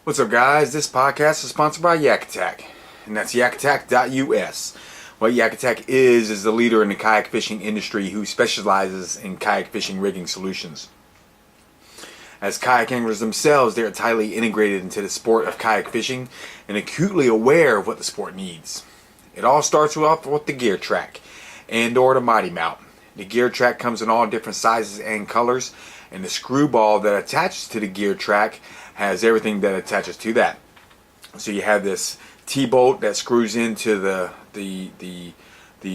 What's up, guys? This podcast is sponsored by Kayak, and that's yakattack.us. What Yakattack is the leader in the kayak fishing industry who specializes in kayak fishing rigging solutions. As kayak anglers themselves, they are tightly integrated into the sport of kayak fishing and acutely aware of what the sport needs. It all starts off with the gear track and/or the mighty mount. The gear track comes in all different sizes and colors, and the screwball that attaches to the gear track has everything that attaches to that. So you have this T-bolt that screws into the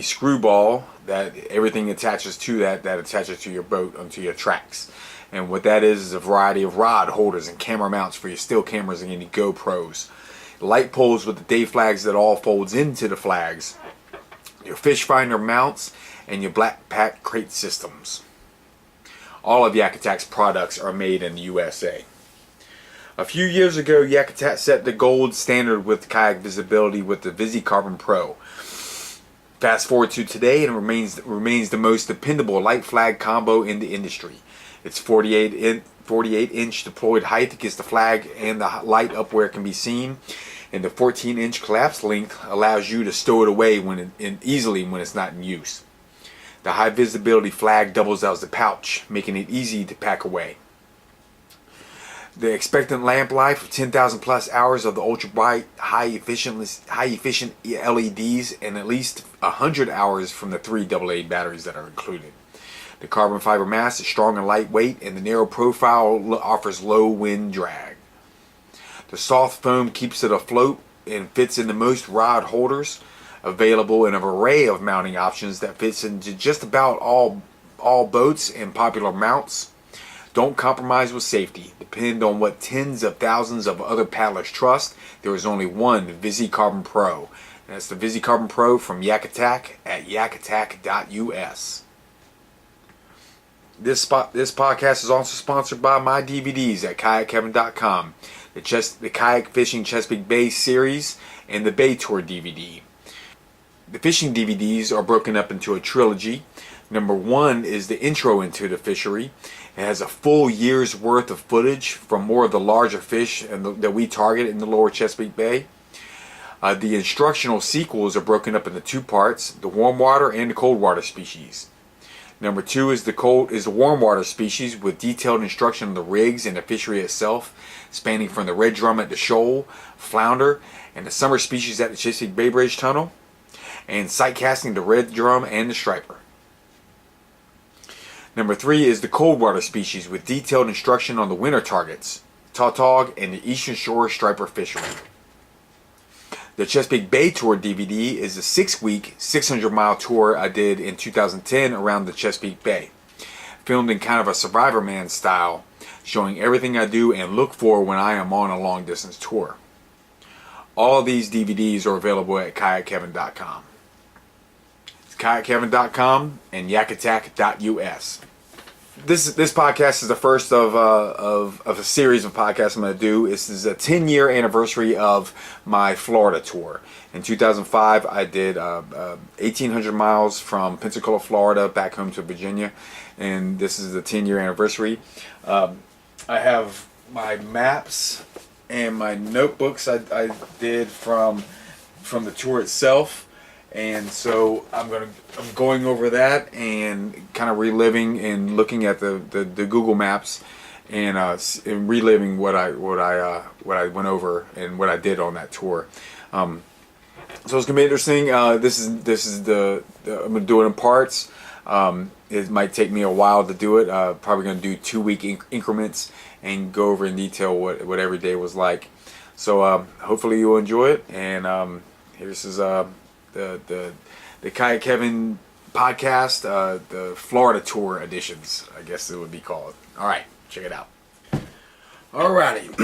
screwball, that everything attaches to that attaches to your boat, onto your tracks. And what that is a variety of rod holders and camera mounts for your still cameras and any GoPros. Light poles with the day flags that all folds into the flags. Your fish finder mounts and your black pack crate systems. All of Yakattack's products are made in the USA. A few years ago, Yakattack set the gold standard with kayak visibility with the VisiCarbon Pro. Fast forward to today, and it remains the most dependable light flag combo in the industry. Its 48-inch deployed height gets the flag and the light up where it can be seen, and the 14-inch collapse length allows you to stow it away easily when it's not in use. The high visibility flag doubles as a pouch, making it easy to pack away. The expectant lamp life of 10,000 plus hours of the ultra bright, high efficient LEDs, and at least 100 hours from the 3 AA batteries that are included. The carbon fiber mass is strong and lightweight, and the narrow profile offers low wind drag. The soft foam keeps it afloat and fits into most rod holders, available in an array of mounting options that fits into just about all boats and popular mounts. Don't compromise with safety. Depend on what tens of thousands of other paddlers trust. There is only one VisiCarbon Pro. And that's the VisiCarbon Pro from Yakattack at yakattack.us. This podcast is also sponsored by my DVDs at kayakkevin.com. The Kayak Fishing Chesapeake Bay series and the Bay Tour DVD. The fishing DVDs are broken up into a trilogy. Number 1 is the intro into the fishery. It has a full year's worth of footage from more of the larger fish that we target in the lower Chesapeake Bay. The instructional sequels are broken up into 2 parts, the warm water and the cold water species. Number 2 is the warm water species with detailed instruction on the rigs and the fishery itself, spanning from the red drum at the shoal, flounder, and the summer species at the Chesapeake Bay Bridge Tunnel, and sight casting the red drum and the striper. Number 3 is the cold water species with detailed instruction on the winter targets, tautog, and the eastern shore striper fishery. The Chesapeake Bay Tour DVD is a 6-week, 600-mile tour I did in 2010 around the Chesapeake Bay, filmed in kind of a Survivor Man style, showing everything I do and look for when I am on a long-distance tour. All of these DVDs are available at kayakkevin.com. kayakkevin.com and yakattack.us. This podcast is the first of a series of podcasts I'm going to do. This is a 10-year anniversary of my Florida tour. In 2005, I did 1,800 miles from Pensacola, Florida, back home to Virginia, and this is the 10-year anniversary. I have my maps and my notebooks I did from the tour itself. And so I'm going over that and kind of reliving and looking at the Google Maps and reliving what I went over and what I did on that tour. So it's gonna be interesting. This is the I'm gonna do it in parts. It might take me a while to do it. Probably gonna do 2-week increments and go over in detail what every day was like. So hopefully you'll enjoy it. And here's the Kayak Kevin podcast, the Florida tour editions, I guess it would be called. All right, check it out. Alrighty,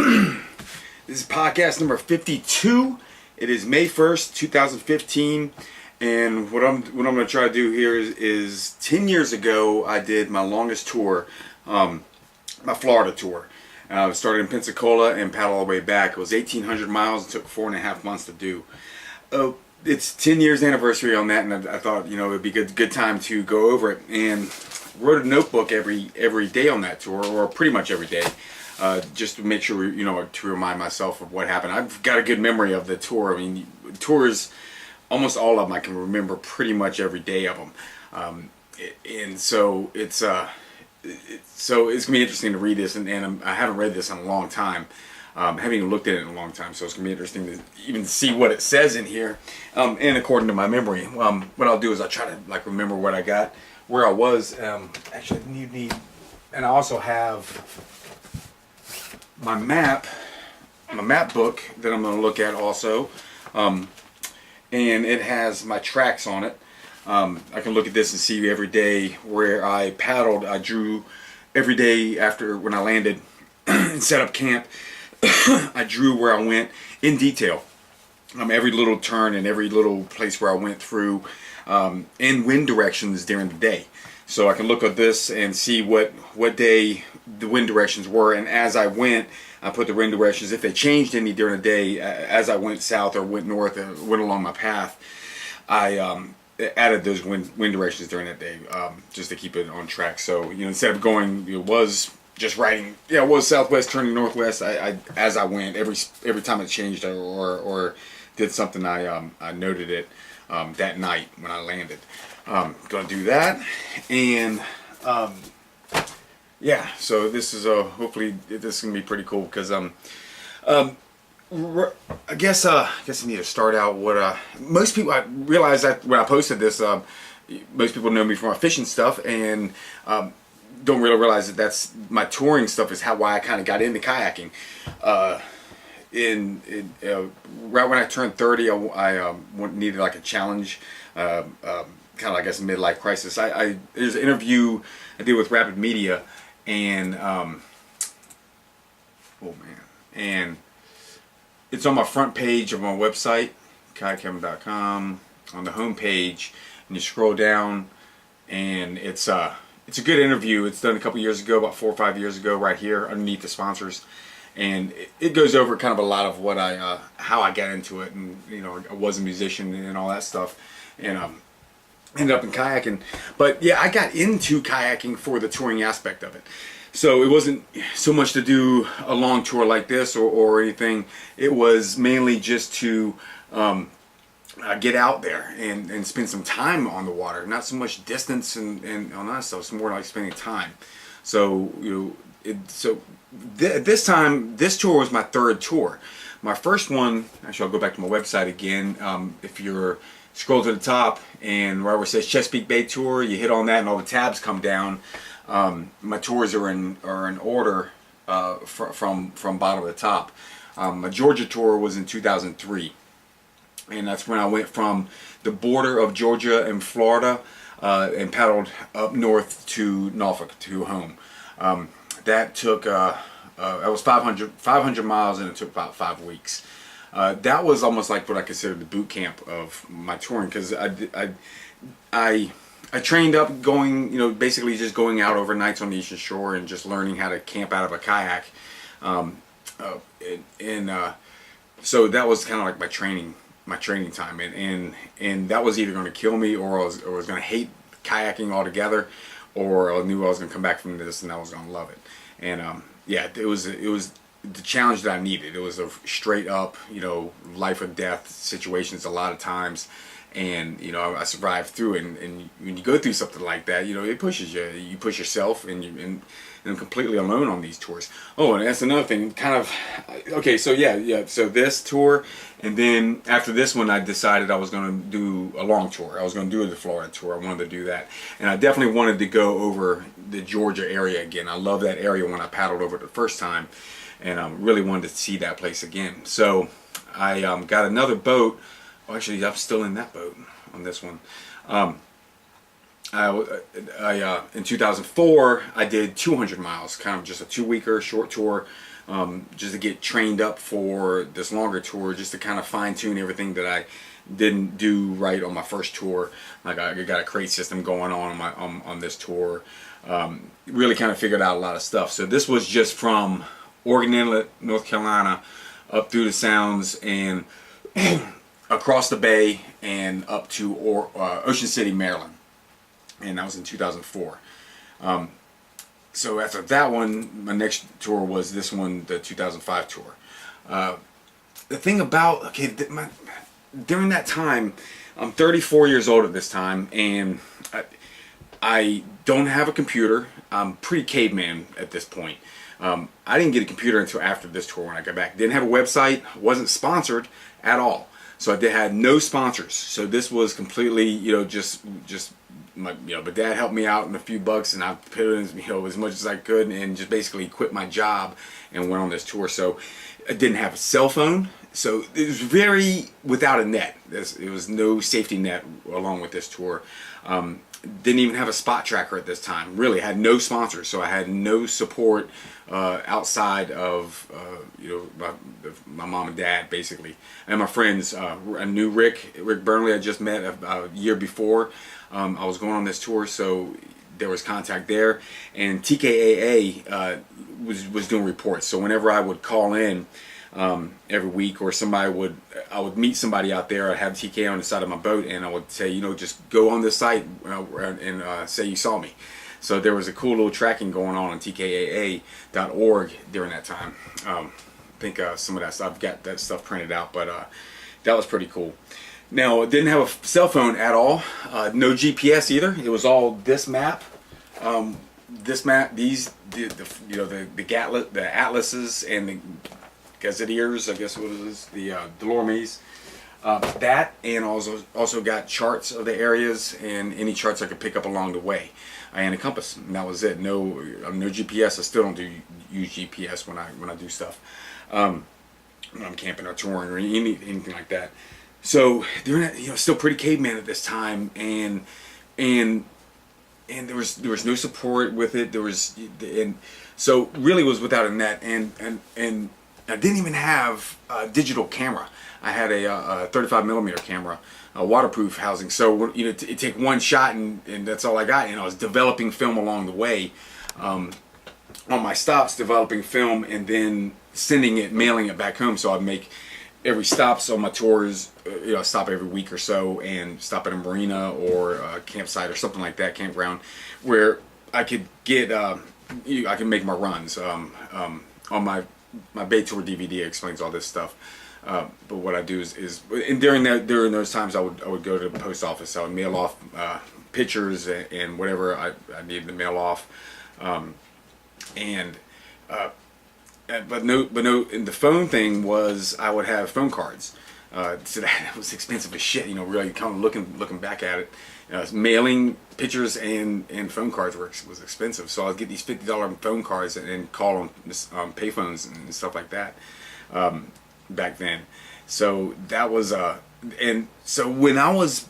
this is podcast number 52. It is May 1st, 2015, and what I'm going to try to do here is 10 years ago I did my longest tour, my Florida tour. I started in Pensacola and paddled all the way back. It was 1,800 miles. It took 4.5 months to do. It's 10 years anniversary on that, and I thought, it would be good time to go over it. And wrote a notebook every day on that tour, or pretty much every day. just to make sure, to remind myself of what happened. I've got a good memory of the tour. I mean, tours, almost all of them I can remember pretty much every day of them. And so it's gonna be interesting to read this, and I haven't read this in a long time. Haven't even looked at it in a long time, so it's gonna be interesting to even see what it says in here. And according to my memory, what I'll do is I'll try to remember what I got, where I was. Actually, you need, and I also have my map book that I'm gonna look at also, and it has my tracks on it. I can look at this and see every day where I paddled. I drew every day after when I landed and set up camp. I drew where I went in detail. Every little turn and every little place where I went through, and wind directions during the day. So I can look at this and see what day the wind directions were, and as I went, I put the wind directions, if they changed any during the day, as I went south or went north or went along my path, I added those wind directions during that day, just to keep it on track. So, instead of going, it was just writing, it was southwest turning northwest. I as I went, every time it changed or did something, I noted it that night when I landed. Gonna do that, and yeah. So this is hopefully this is gonna be pretty cool because I guess I need to start out what most people. I realized that when I posted this, most people know me for my fishing stuff, and don't really realize that that's my touring stuff is why I kind of got into kayaking. Right when I turned 30, I needed a challenge, kind of I guess midlife crisis. There's an interview I did with Rapid Media, and and it's on my front page of my website, kayakkevin.com, on the home page, and you scroll down, and it's a good interview. It's done a couple years ago, about 4 or 5 years ago, right here underneath the sponsors, and it goes over kind of a lot of what how I got into it, and I was a musician and all that stuff, and ended up in kayaking. But yeah, I got into kayaking for the touring aspect of it. So it wasn't so much to do a long tour like this or anything. It was mainly just to get out there and spend some time on the water. Not so much distance and all that stuff. It's more like spending time. So this time, this tour was my third tour. My first one, actually I'll go back to my website again. If you're scroll to the top and wherever it says Chesapeake Bay Tour, you hit on that and all the tabs come down. My tours are in order from bottom to top. My Georgia tour was in 2003, and that's when I went from the border of Georgia and Florida and paddled up north to Norfolk to home. That took that was 500 miles, and it took about 5 weeks. That was almost like what I considered the boot camp of my touring, because I trained up going, basically just going out overnights on the Eastern Shore and just learning how to camp out of a kayak. So that was kind of like my training time, and that was either going to kill me, or I was going to hate kayaking altogether, or I knew I was going to come back from this and I was going to love it. And yeah, it was the challenge that I needed. It was a straight up, life or death situations a lot of times. And I survived through it, and when you go through something like that, it pushes you. You push yourself, and I'm completely alone on these tours. Oh, and that's another thing. Kind of okay. So yeah. So this tour, and then after this one, I decided I was going to do a long tour. I was going to do the Florida tour. I wanted to do that, and I definitely wanted to go over the Georgia area again. I love that area when I paddled over it the first time, and I really wanted to see that place again. So I got another boat. Actually, I'm still in that boat on this one. In 2004, I did 200 miles, kind of just a 2-weeker short tour, just to get trained up for this longer tour, just to kind of fine tune everything that I didn't do right on my first tour. Like I got a crate system going on this tour. Really kind of figured out a lot of stuff. So this was just from Oregon Inlet, North Carolina, up through the Sounds and across the bay and up to Ocean City, Maryland, and that was in 2004. So after that one, my next tour was this one, the 2005 tour. The thing about, okay, during that time, I'm 34 years old at this time, and I don't have a computer. I'm pretty caveman at this point. I didn't get a computer until after this tour when I got back. Didn't have a website, wasn't sponsored at all. So I had no sponsors. So this was completely, just my, but Dad helped me out in a few bucks, and I put in, as much as I could, and just basically quit my job and went on this tour. So I didn't have a cell phone. So it was very without a net. It was no safety net along with this tour. Didn't even have a spot tracker at this time. Really had no sponsors, so I had no support outside of my mom and dad, basically, and my friends. I knew Rick Burnley. I just met a year before. I was going on this tour, so there was contact there, and TKAA was doing reports. So whenever I would call in every week, or I would meet somebody out there. I'd have TK on the side of my boat, and I would say, just go on this site and say you saw me. So there was a cool little tracking going on TKAA.org during that time. I think some of that stuff, I've got that stuff printed out, but that was pretty cool. Now, it didn't have a cell phone at all, no GPS either. It was all this map. This map, the atlases and the gazetteers, I guess what it is, the Delormes, that, and also got charts of the areas and any charts I could pick up along the way, and a compass, and that was it. No GPS. I still don't use GPS when I do stuff, when I'm camping or touring or anything like that. So during that, still pretty caveman at this time, and there was no support with it. So really was without a net, and I didn't even have a digital camera. I had a 35mm camera, a waterproof housing. So it take one shot and that's all I got. And I was developing film along the way, on my stops, developing film, and then mailing it back home. So I'd make every stops on my tours, stop every week or so, and stop at a marina or a campsite or something like that, campground, where I could get, I can make my runs. On my Bay Tour DVD explains all this stuff. But what I do is and during those times I would go to the post office. I would mail off pictures and whatever I needed to mail off. But no. And the phone thing was I would have phone cards. So that was expensive as shit. Really kind of looking back at it. Mailing pictures and phone cards was expensive, so I'd get these $50 phone cards and call on payphones and stuff like that back then. So that was and so when I was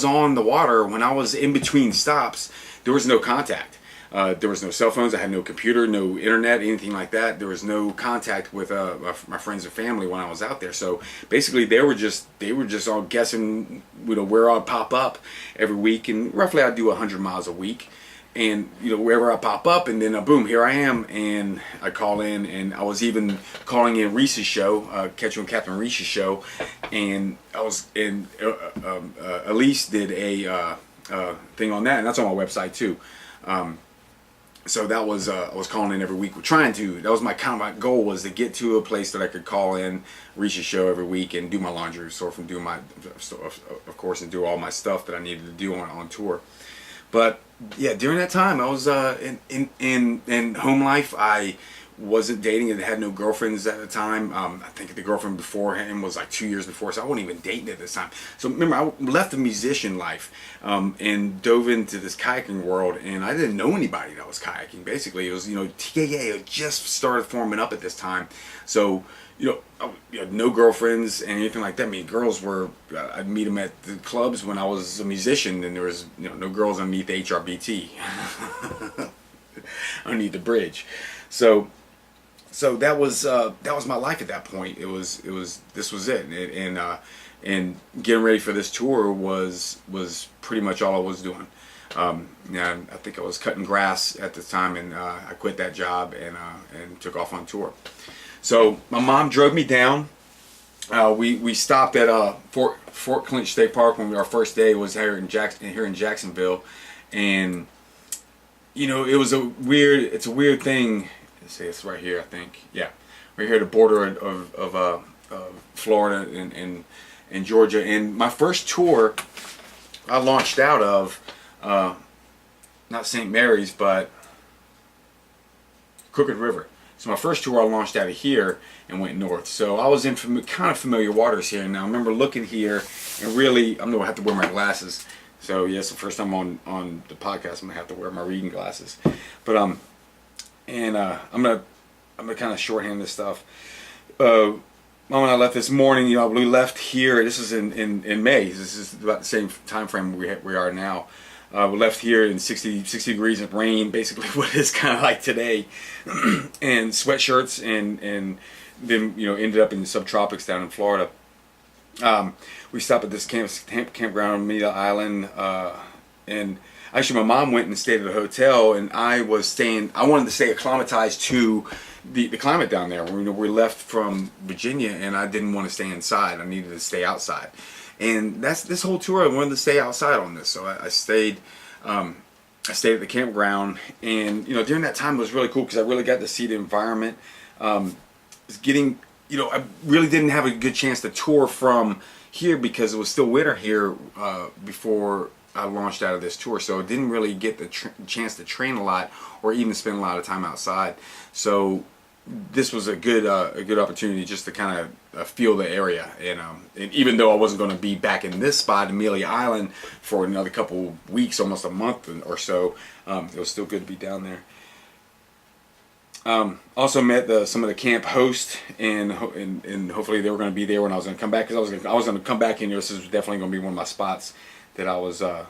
on the water, when I was in between stops, there was no contact. There was no cell phones. I had no computer, no internet, anything like that. There was no contact with my friends and family when I was out there. So basically, they were just all guessing, where I'd pop up every week, and roughly I'd do 100 miles a week, and wherever I pop up, and then boom, here I am, and I call in, and I was even calling in Reese's show, Catch You on Captain Reese's show, and I was in Elise did a thing on that, and that's on my website too. So that was I was calling in every week. That was my goal, was to get to a place that I could call in Reese's show every week and do my laundry, and do my, of course, and do all my stuff that I needed to do on tour. But yeah, during that time, I was in home life. I wasn't dating and had no girlfriends at the time. I think the girlfriend before him was like 2 years before, so I wasn't even dating at this time. So remember, I left the musician life and dove into this kayaking world, and I didn't know anybody that was kayaking. Basically, it was TKA had just started forming up at this time, so no girlfriends and anything like that. I mean, girls were, I'd meet them at the clubs when I was a musician, and there was no girls underneath the HRBT, underneath the bridge. So that was my life at that point. This was it, and getting ready for this tour was pretty much all I was doing. I think I was cutting grass at the time, and I quit that job and took off on tour. So my mom drove me down. We stopped at Fort Clinch State Park when our first day was here in Jacksonville, and it was it's a weird thing. Let's say it's right here, I think. Yeah, right here, the border of Florida and Georgia. And my first tour, I launched out of not St. Mary's, but Crooked River. So my first tour, I launched out of here and went north. So I was in kind of familiar waters here. Now I remember looking here and really, I'm gonna have to wear my glasses. So yes, the first time on the podcast, I'm gonna have to wear my reading glasses. But I'm gonna kind of shorthand this stuff. Mom and I left this morning. We left here. This is in May. This is about the same time frame we are now. We left here in 60 degrees of rain, basically what it's kind of like today, and sweatshirts, and then ended up in the subtropics down in Florida. We stopped at this campground on Manila Island, and actually my mom went and stayed at a hotel, and I wanted to stay acclimatized to the climate down there. We left from Virginia, and I didn't want to stay inside. I needed to stay outside. And that's this whole tour. I wanted to stay outside on this, so I stayed. I stayed at the campground, and during that time it was really cool because I really got to see the environment. It's getting, I really didn't have a good chance to tour from here because it was still winter here before I launched out of this tour, so I didn't really get the chance to train a lot or even spend a lot of time outside. So this was a good opportunity just to kind of feel the area, and even though I wasn't going to be back in this spot, Amelia Island, for another couple weeks, almost a month or so, it was still good to be down there. Also met some of the camp hosts, and hopefully they were going to be there when I was going to come back, because I was going to come back in here. This is definitely going to be one of my spots that I was going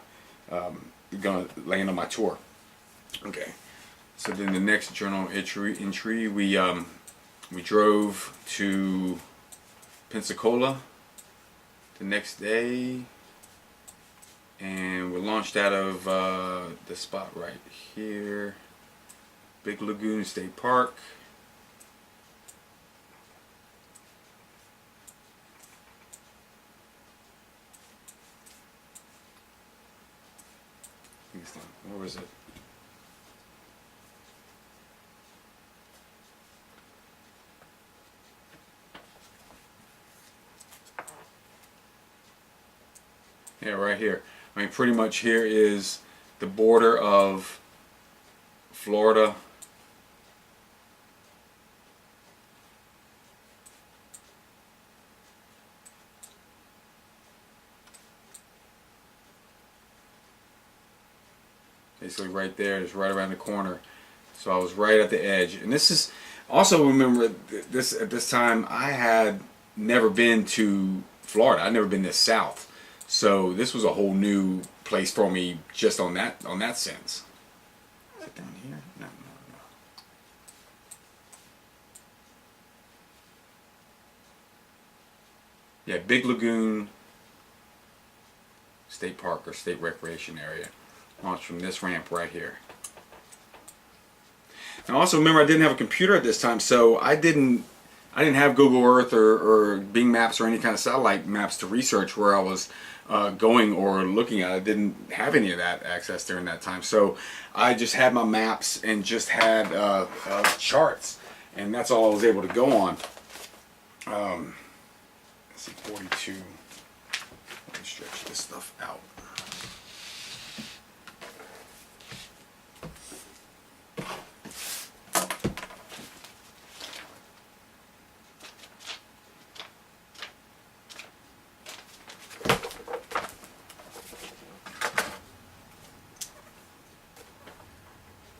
to land on my tour. Okay. So then the next journal entry, we drove to Pensacola the next day, and we launched out of the spot right here, Big Lagoon State Park. Where was it? Yeah, right here. I mean, pretty much here is the border of Florida. Basically right there, it's right around the corner. So I was right at the edge. And this is, also remember this, at this time I had never been to Florida. I'd never been this south. So this was a whole new place for me just on that sense. Is it down here? No. Yeah, Big Lagoon State Park or State Recreation Area. Launched from this ramp right here. Now also remember, I didn't have a computer at this time, so I didn't have Google Earth or Bing Maps or any kind of satellite maps to research where I was going or looking at. I didn't have any of that access during that time, so I just had my maps and just had charts, and that's all I was able to go on. Let's see, 42. Let me stretch this stuff out.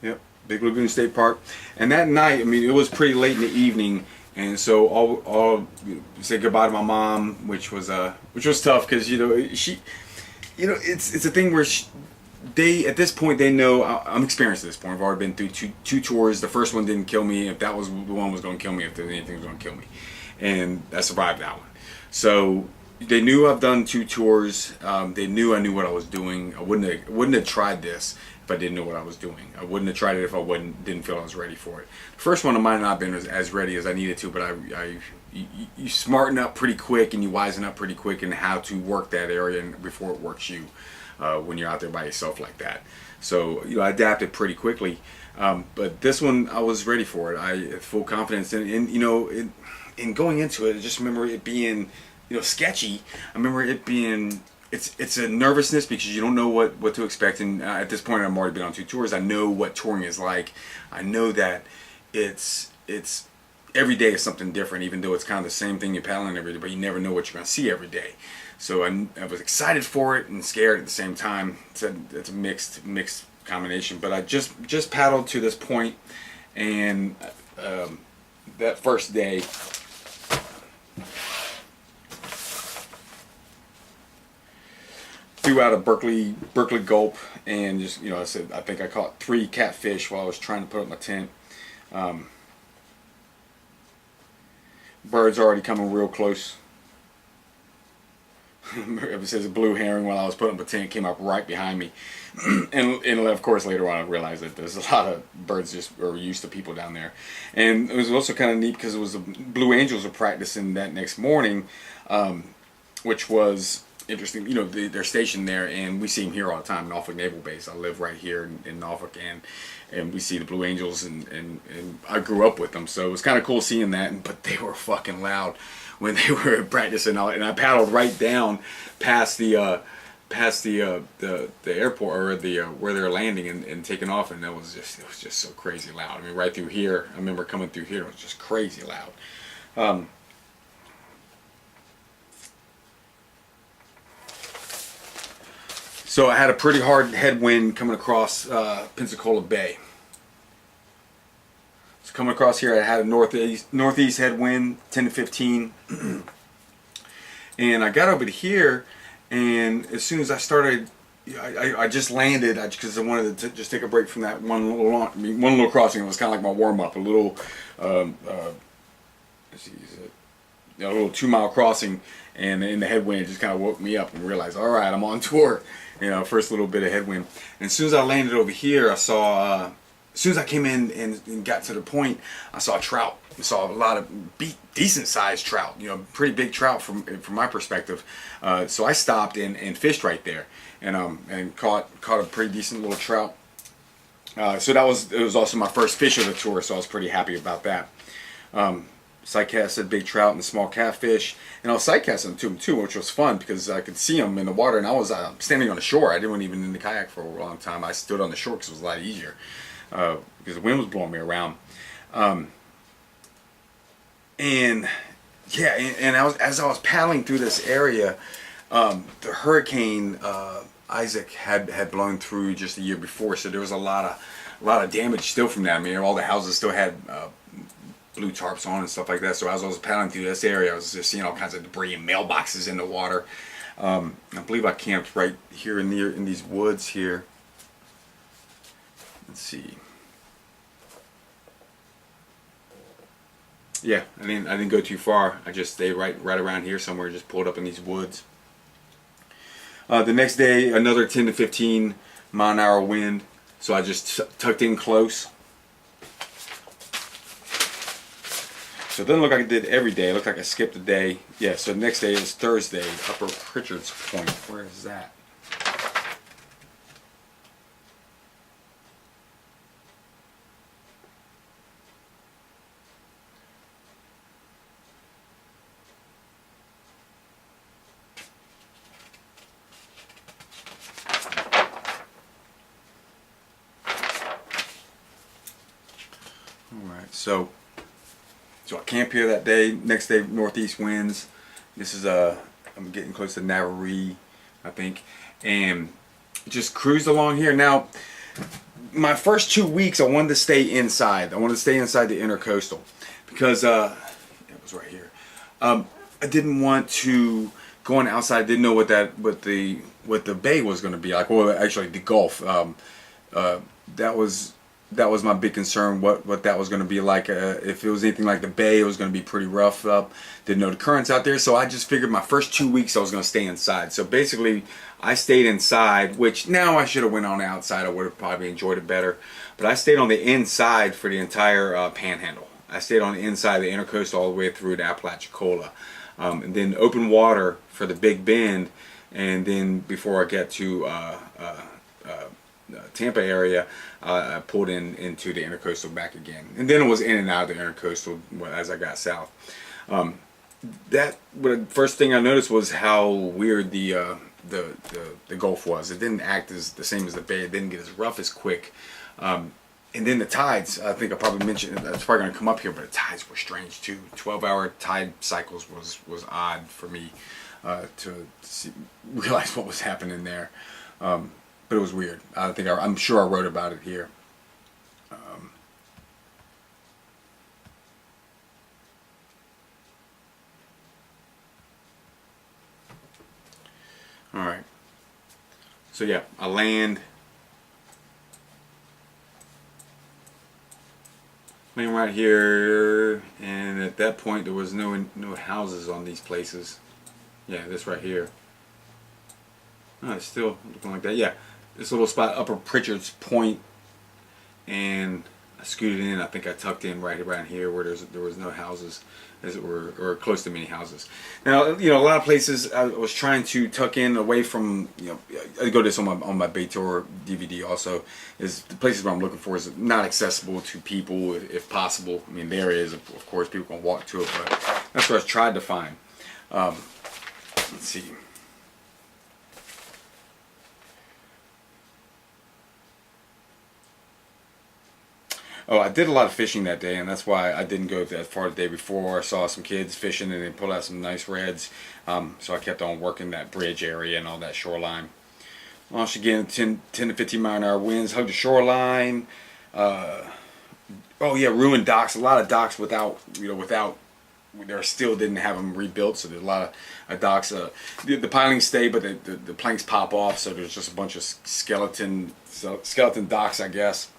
Yep, Big Lagoon State Park. And that night, I mean, it was pretty late in the evening, and so all said goodbye to my mom, which was tough because she, it's a thing where they, at this point, they know I'm experienced at this point. I've already been through two tours. The first one didn't kill me. If that was the one was going to kill me, if there was anything was going to kill me, and I survived that one. So they knew I've done 2 tours. They knew I knew what I was doing. I wouldn't have tried this if I didn't know what I was doing. I wouldn't have tried it if I didn't feel I was ready for it. The first one, I might not have been as ready as I needed to, but you smarten up pretty quick and you wisen up pretty quick in how to work that area before it works you. when you're out there by yourself like that. So I adapted pretty quickly. But this one, I was ready for it. I had full confidence, and in going into it, I just remember it being sketchy. I remember it being it's a nervousness because you don't know what to expect. And at this point, I've already been on 2 tours. I know what touring is like. I know that it's every day is something different, even though it's kind of the same thing you're paddling every day, but you never know what you're going to see every day. So I was excited for it and scared at the same time. It's a mixed combination. But I just paddled to this point, and that first day, threw out a Berkeley gulp, and just I said I think I caught 3 catfish while I was trying to put up my tent. Birds already coming real close. It says a blue herring while I was putting up a tent, came up right behind me. and of course later on I realized that there's a lot of birds just are used to people down there. And it was also kind of neat because it was the Blue Angels were practicing that next morning, which was interesting. They're stationed there, and we see them here all the time, Norfolk Naval Base. I live right here in Norfolk, and we see the Blue Angels, and I grew up with them, so it was kind of cool seeing that. But they were fucking loud when they were practicing, and I paddled right down past the airport, or where they're landing and taking off, and it was just so crazy loud. I mean, right through here, I remember coming through here, it was just crazy loud. So I had a pretty hard headwind coming across Pensacola Bay. So coming across here, I had a northeast headwind, 10 to 15. And I got over to here, and as soon as I started, I just landed because I wanted to just take a break from that one little crossing. It was kind of like my warm up, a little a little 2-mile crossing, and the headwind just kind of woke me up and realized, all right, I'm on tour. First little bit of headwind. And as soon as I landed over here, I saw, as soon as I came in and got to the point, I saw trout. I saw a lot of decent sized trout, pretty big trout from my perspective. So I stopped and fished right there, and caught a pretty decent little trout. So it was also my first fish of the tour, so I was pretty happy about that. Sight casted big trout and small catfish, and I was sight casting to them too, which was fun because I could see them in the water, and I was standing on the shore. I didn't even in the kayak for a long time. I stood on the shore because it was a lot easier because the wind was blowing me around. And as I was paddling through this area, the hurricane Isaac had blown through just the year before, so there was a lot of damage still from that. I mean, all the houses still had blue tarps on and stuff like that. So as I was paddling through this area, I was just seeing all kinds of debris and mailboxes in the water. I believe I camped right here in these woods here. Let's see. Yeah, I didn't go too far. I just stayed right around here somewhere. Just pulled up in these woods. The next day, another 10 to 15 mile an hour wind. So I just tucked in close. So it doesn't look like I did every day. It looked like I skipped a day. Yeah, so the next day is Thursday, Upper Pritchard's Point. Where is that? Alright, so I camp here that day. Next day, northeast winds. This is I'm getting close to Navarrete, I think, and just cruised along here. Now, my first 2 weeks, I wanted to stay inside. I wanted to stay inside the intercoastal because it was right here. I didn't want to go on outside. I didn't know what the bay was going to be like. Well, actually, the Gulf. That was my big concern, what that was going to be like. If it was anything like the bay, it was going to be pretty rough up. Didn't know the currents out there, so I just figured my first 2 weeks I was going to stay inside. So basically, I stayed inside, which now I should have went on the outside. I would have probably enjoyed it better. But I stayed on the inside for the entire panhandle. I stayed on the inside of the intercoastal all the way through to Apalachicola. And then open water for the Big Bend and then before I get to Tampa area, I pulled into the intercoastal back again, and then it was in and out of the intercoastal as I got south. The first thing I noticed was how weird the Gulf was. It didn't act as the same as the Bay. It didn't get as rough as quick. And then the tides, I think I probably mentioned, that's probably going to come up here, but the tides were strange too. 12-hour tide cycles was odd for me to realize what was happening there. But it was weird. I'm sure I wrote about it here. All right. So yeah, I land right here, and at that point there was no houses on these places. Yeah, this right here. Oh, it's still looking like that. Yeah, this little spot, Upper Pritchard's Point, and I scooted in. I think I tucked in right around here where there was no houses, as it were, or close to many houses. Now, a lot of places I was trying to tuck in away from. I go to this on my Bay Tour DVD also. Is the places where I'm looking for is not accessible to people if possible. I mean, there is, of course, people can walk to it, but that's what I tried to find. Let's see. Oh, I did a lot of fishing that day, and that's why I didn't go that far the day before. I saw some kids fishing, and they pulled out some nice reds. So I kept on working that bridge area and all that shoreline. Launched again, 10 to 15 mile an hour winds, hugged the shoreline. Oh yeah, ruined docks. A lot of docks there still didn't have them rebuilt, so there's a lot of docks. The pilings stay, but the planks pop off, so there's just a bunch of skeleton docks, I guess.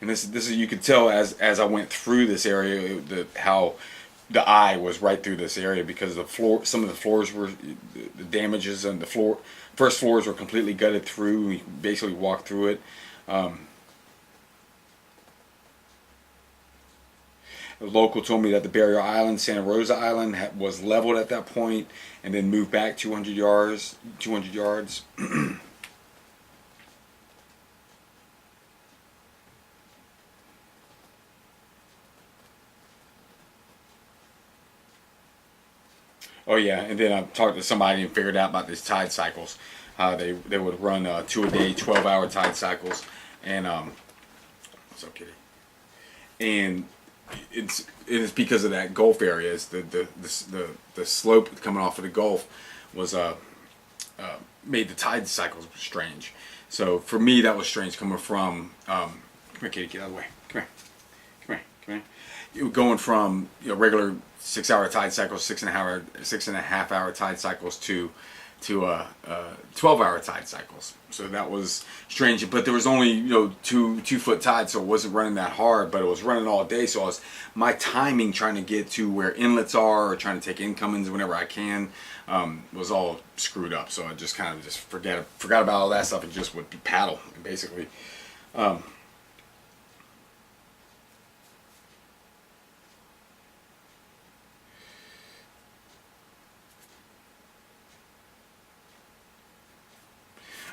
And this is you could tell as I went through this area how the eye was right through this area, because some of the floors were the damages, and the first floors were completely gutted through. We basically walked through it. A local told me that the barrier island, Santa Rosa Island, was leveled at that point, and then moved back 200 yards. Oh yeah, and then I talked to somebody and figured out about these tide cycles. They would run 2 a day, 12-hour tide cycles, and what's up, kitty? And it is because of that Gulf area. It's the slope coming off of the Gulf was made the tide cycles strange. So for me, that was strange coming from. Come here, kitty, get out of the way. Come here. Going from regular 6-hour tide cycles, 6.5 hour tide cycles to 12-hour tide cycles. So that was strange. But there was only 2-foot tide, so it wasn't running that hard. But it was running all day. So my timing trying to get to where inlets are, or trying to take incomings whenever I can, was all screwed up. So I just kind of forgot about all that stuff and just would paddle basically.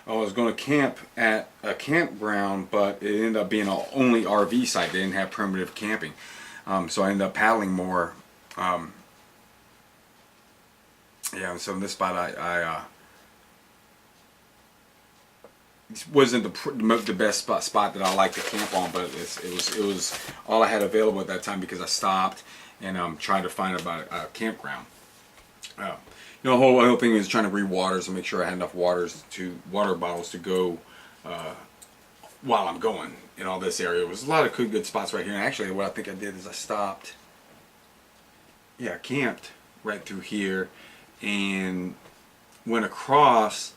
I was going to camp at a campground, but it ended up being an only RV site. They didn't have primitive camping. So I ended up paddling more. Yeah, so in this spot I it wasn't the best spot that I like to camp on, but it was all I had available at that time, because I stopped and tried to find about a campground. The whole thing was trying to read waters and make sure I had enough water bottles to go while I'm going in all this area. There was a lot of good spots right here. And actually, what I think I did is I stopped. Yeah, I camped right through here and went across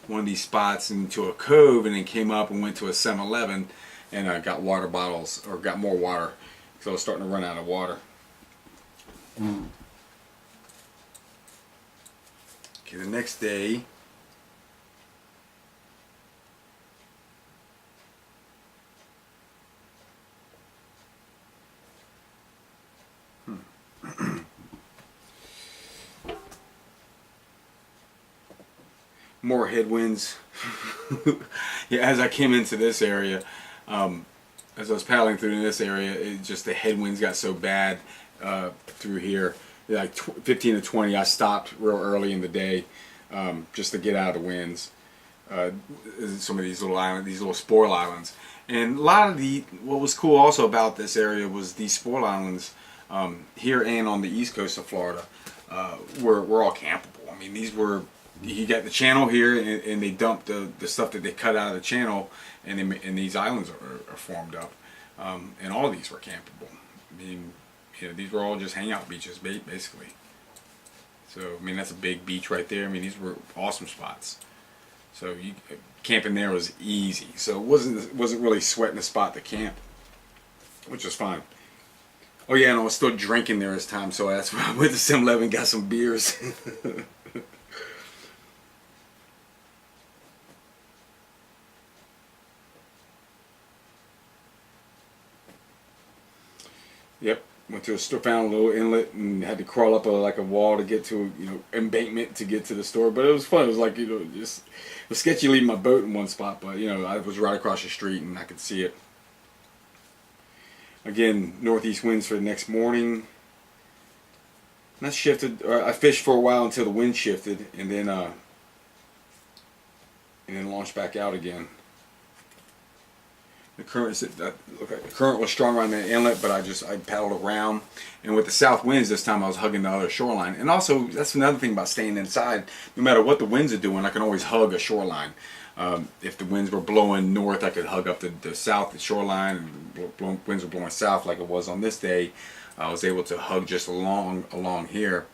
one of these spots into a cove, and then came up and went to a 7-Eleven, and I got water bottles, or got more water, because I was starting to run out of water. Okay, the next day, more headwinds. Yeah, as I came into this area, as I was paddling through this area, it just the headwinds got so bad through here. Like 15 to 20, I stopped real early in the day just to get out of the winds. Some of these little islands, these little spoil islands, and a lot of what was cool also about this area was these spoil islands here and on the east coast of Florida were all campable. I mean, these were, you got the channel here, and they dump the stuff that they cut out of the channel, and these islands are formed up, and all of these were campable. I mean, you know, these were all just hangout beaches basically. So I mean, that's a big beach right there. I mean, these were awesome spots. So camping there was easy. So it wasn't really sweating the spot to camp, which was fine. Oh yeah, and I was still drinking there this time, so that's why I went to 7-Eleven and got some beers. Yep, went to a store, found a little inlet, and had to crawl up like a wall to get to, you know, embankment to get to the store. But it was fun. It was like, you know, just it was sketchy leaving my boat in one spot, but you know, I was right across the street and I could see it. Again, northeast winds for the next morning. And that shifted. I fished for a while until the wind shifted, and then launched back out again. The current was strong around the inlet, but I paddled around, and with the south winds this time I was hugging the other shoreline. And also, that's another thing about staying inside. No matter what the winds are doing, I can always hug a shoreline. If the winds were blowing north, I could hug up the south, the shoreline, and winds were blowing south like it was on this day. I was able to hug just along here,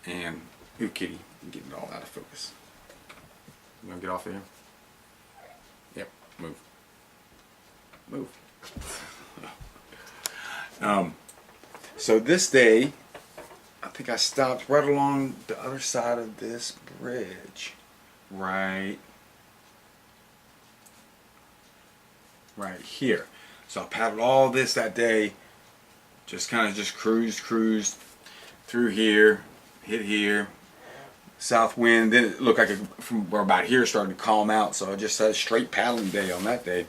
and ooh, kitty, I'm getting it all out of focus. You want to get off of here? Yep, move. So this day, I think I stopped right along the other side of this bridge, right here. So I paddled all this that day, just kind of just cruised through here, hit here, south wind. Then it looked like from about here started to calm out, so I just had a straight paddling day on that day.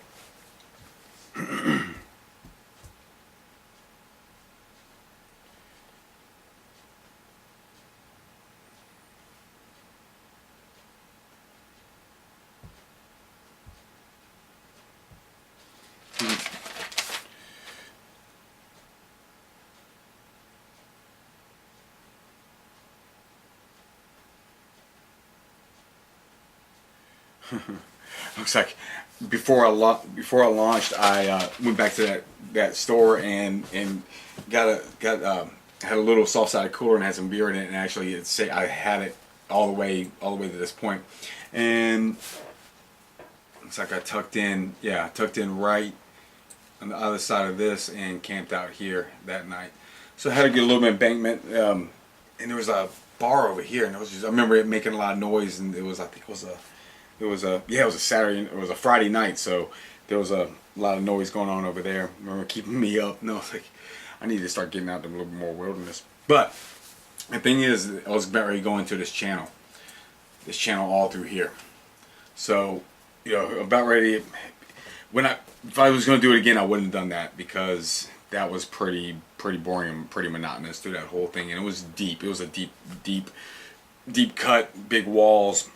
Looks like before I launched, I went back to that store and had a little soft sided cooler and had some beer in it, and actually I had it all the way to this point, and looks like I tucked in right on the other side of this and camped out here that night. So I had to get a little bit of embankment, and there was a bar over here, and I remember it making a lot of noise, and it was a Friday night, so there was a lot of noise going on over there. I remember keeping me up, and I was like, I need to start getting out to a little bit more wilderness. But the thing is, I was about ready to go into this channel all through here. So, you know, about ready. If I was going to do it again, I wouldn't have done that, because that was pretty boring and pretty monotonous through that whole thing, and it was deep. It was a deep cut, big walls.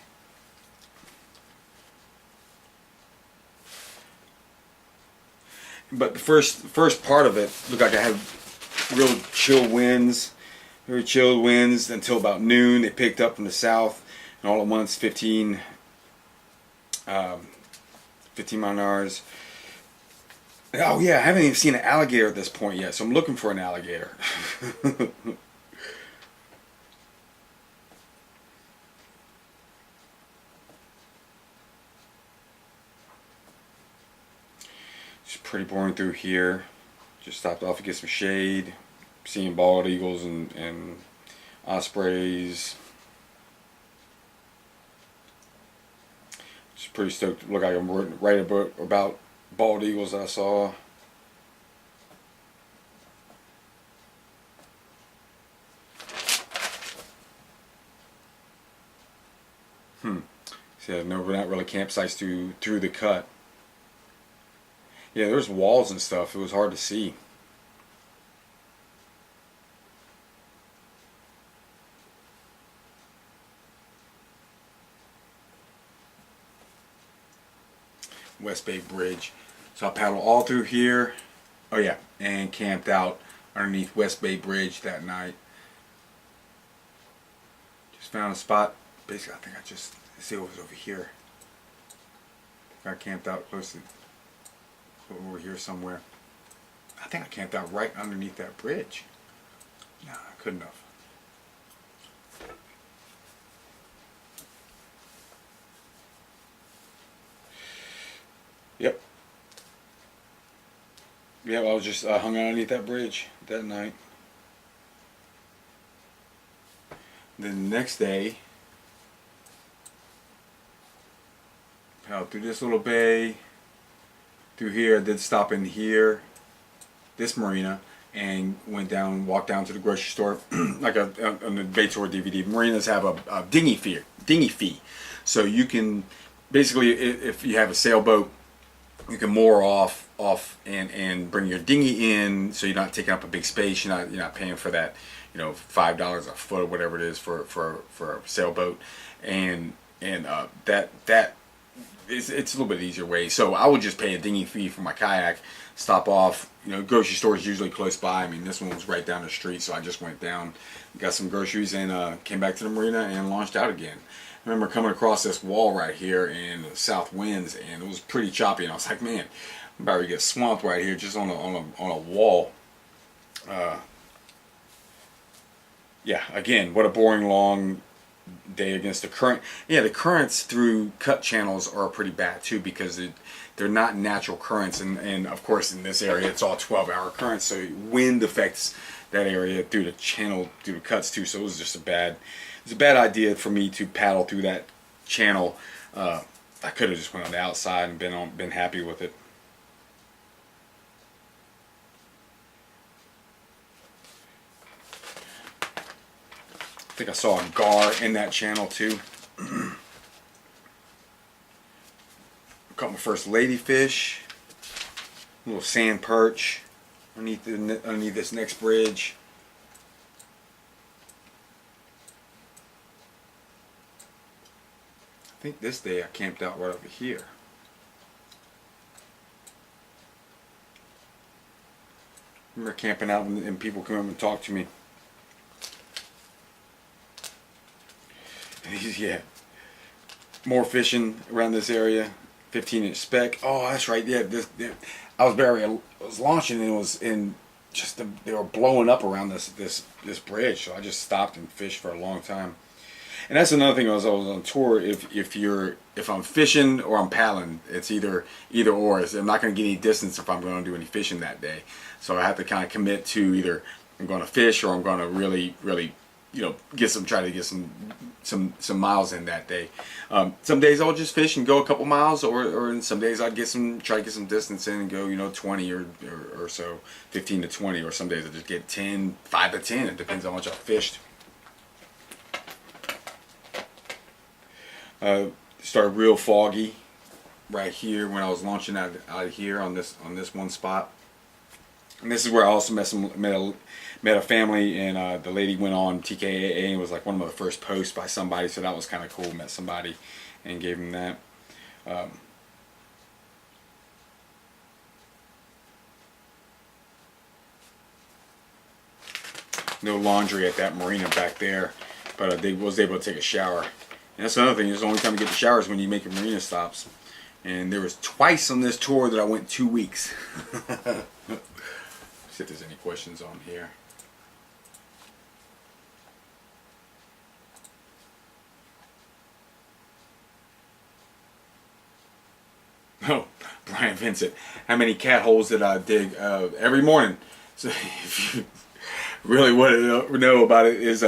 But the first part of it looked like I had real chill winds, very chilled winds until about noon. They picked up from the south, and all at once 15 mile an hour. Oh yeah, I haven't even seen an alligator at this point yet, so I'm looking for an alligator. It's pretty boring through here. Just stopped off to get some shade. Seeing bald eagles and ospreys. Just pretty stoked. Look like I'm right about bald eagles I saw. See, no, we're not really campsites through the cut. Yeah, there's walls and stuff. It was hard to see. West Bay Bridge. So I paddled all through here. Oh yeah, and camped out underneath West Bay Bridge that night. Just found a spot. Basically, I think I just see what was over here. I camped out close to over here somewhere. I think I camped out right underneath that bridge. No, I couldn't have. Yep. Yep, I was just hung out underneath that bridge that night. Then the next day, paddled through this little bay, through here. I did stop in here, this marina, and walked down to the grocery store, like on the Bay Tour DVD. Marinas have a dinghy fee, so you can basically, if you have a sailboat, you can moor off and bring your dinghy in, so you're not taking up a big space. You're not paying for that, $5 a foot or whatever it is for a sailboat, and that it's a little bit easier way. So I would just pay a dinghy fee for my kayak, stop off. Grocery store is usually close by. I mean, this one was right down the street, so I just went down, got some groceries, and came back to the marina and launched out again. I remember coming across this wall right here in the south winds, and it was pretty choppy, and I was like, man, I'm about to get swamped right here just on a wall. Yeah, again, what a boring long day against the current. Yeah, the currents through cut channels are pretty bad too, because they're not natural currents, and of course in this area it's all 12-hour currents, so wind affects that area through the channel, through the cuts too. So it was just a bad idea for me to paddle through that channel. I could have just went on the outside and been happy with it. I think I saw a gar in that channel too. Caught my first ladyfish, a little sand perch underneath this next bridge. I think this day I camped out right over here. I remember camping out and people come up and talk to me. Yeah, more fishing around this area. 15-inch speck. Oh, that's right. Yeah, I was launching, and it was in just they were blowing up around this bridge. So I just stopped and fished for a long time. And that's another thing. As I was on tour, if I'm fishing or I'm paddling, it's either or. I'm not going to get any distance if I'm going to do any fishing that day. So I have to kind of commit to either I'm going to fish or I'm going to really try to get some miles in that day. Some days I'll just fish and go a couple miles, or some days I'd try to get some distance in and go 20 or so, 15 to 20, or some days I just get 5 to 10. It depends on how much I fished. Started real foggy right here when I was launching out of here on this one spot. And this is where I also met a family, and the lady went on TKAA and was like one of the first posts by somebody, so that was kind of cool. Met somebody and gave him that. No laundry at that marina back there, but they was able to take a shower. And that's another thing, it's the only time you get the showers when you make your marina stops. And there was twice on this tour that I went 2 weeks. See if there's any questions on here. Oh, Brian Vincent, how many cat holes did I dig every morning? So if you really want to know about it, is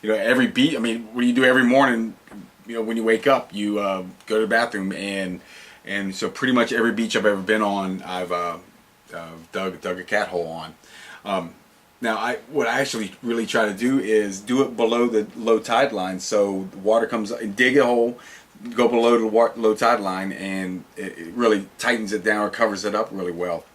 every beat. I mean, what do you do every morning? When you wake up, you go to the bathroom, and so pretty much every beach I've ever been on, I've dug a cat hole on. Now, what I actually really try to do is do it below the low tide line, so the water comes and dig a hole, go below the low tide line, and it really tightens it down or covers it up really well.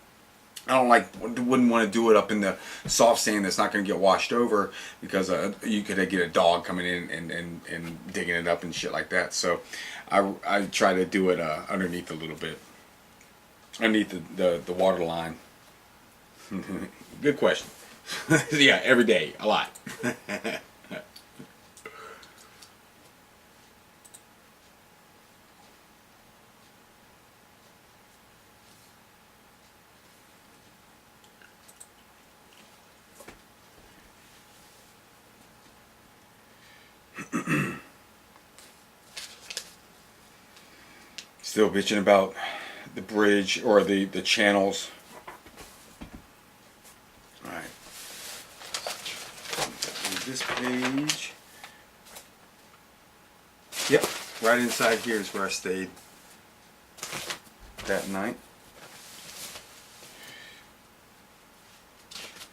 I wouldn't want to do it up in the soft sand that's not going to get washed over, because you could get a dog coming in and digging it up and shit like that. So I try to do it underneath a little bit, underneath the water line. Good question. Yeah, every day, a lot. Still bitching about the bridge or the channels. Alright. This page. Yep, right inside here is where I stayed that night.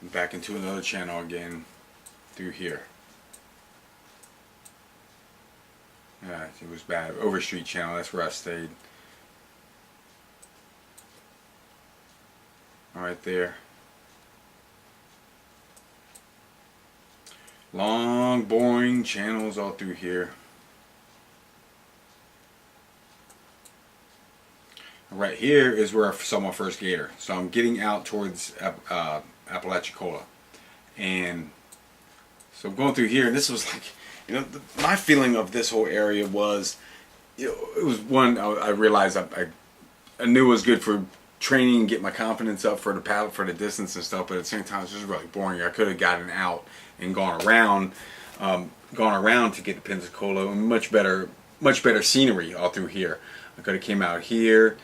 And back into another channel again through here. It was bad. Overstreet channel, that's where I stayed. Right there. Long, boring channels all through here. Right here is where I saw my first gator. So I'm getting out towards Apalachicola. And so I'm going through here, and this was like, my feeling of this whole area was, it was one, I realized I knew it was good for training and get my confidence up for the paddle, for the distance and stuff, but at the same time, it was just really boring. I could have gotten out and gone around to get to Pensacola, and much better scenery all through here. I could have came out here,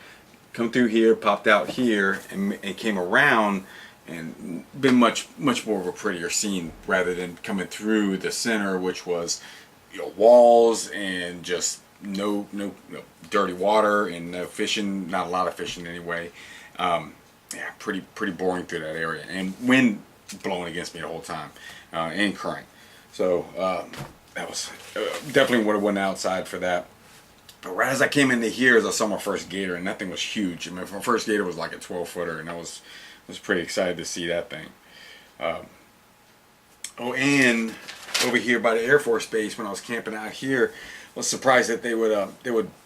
come through here, popped out here, and came around, and been much more of a prettier scene, rather than coming through the center, which was walls and just no dirty water and no fishing, not a lot of fishing anyway. Yeah, pretty boring through that area, and wind blowing against me the whole time, and current. So that was definitely would have went outside for that. But right as I came into here, as I saw my first gator, and that thing was huge. I mean, my first gator was like a 12-footer, and I was pretty excited to see that thing. Oh, and over here by the Air Force Base, when I was camping out here, I was surprised that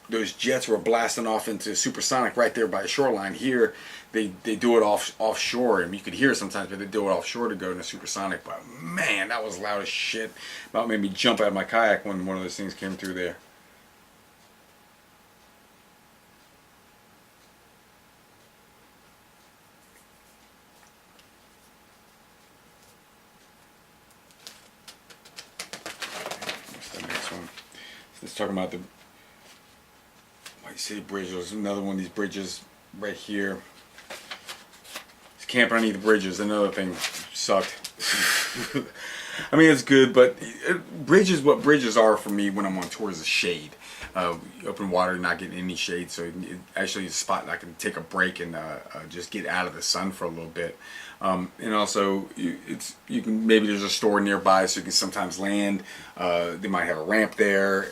those jets were blasting off into supersonic right there by the shoreline. Here, they do it offshore, and you could hear it sometimes, but they do it offshore to go into supersonic. But man, that was loud as shit. About made me jump out of my kayak when one of those things came through there. Let's talk about the White City Bridge. There's another one of these bridges right here. It's camping underneath the bridges. Another thing sucked. I mean, it's good, but bridges, what bridges are for me when I'm on tours, is shade. Open water, not getting any shade, so it actually is a spot I can take a break and just get out of the sun for a little bit. And also, you can, maybe there's a store nearby, so you can sometimes land. They might have a ramp there,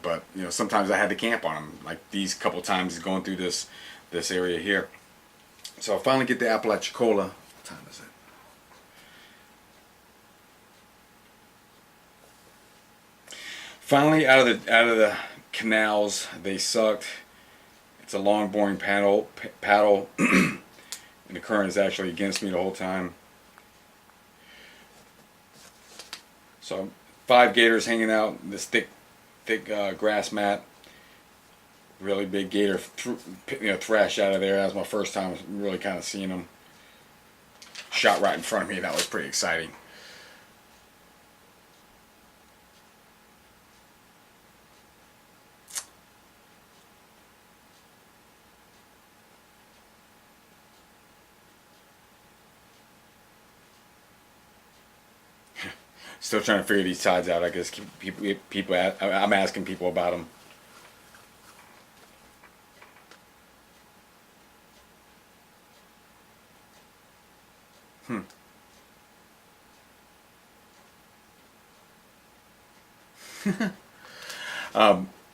but sometimes I had to camp on them, like these couple times going through this area here. So I finally get to Apalachicola. What time is it? Finally, out of the canals, they sucked. It's a long, boring paddle, and the current is actually against me the whole time. So 5 gators hanging out in this thick grass mat. Really big gator, thrashed out of there. That was my first time really kind of seeing them. Shot right in front of me. That was pretty exciting. Still trying to figure these tides out. I guess I'm asking people about them.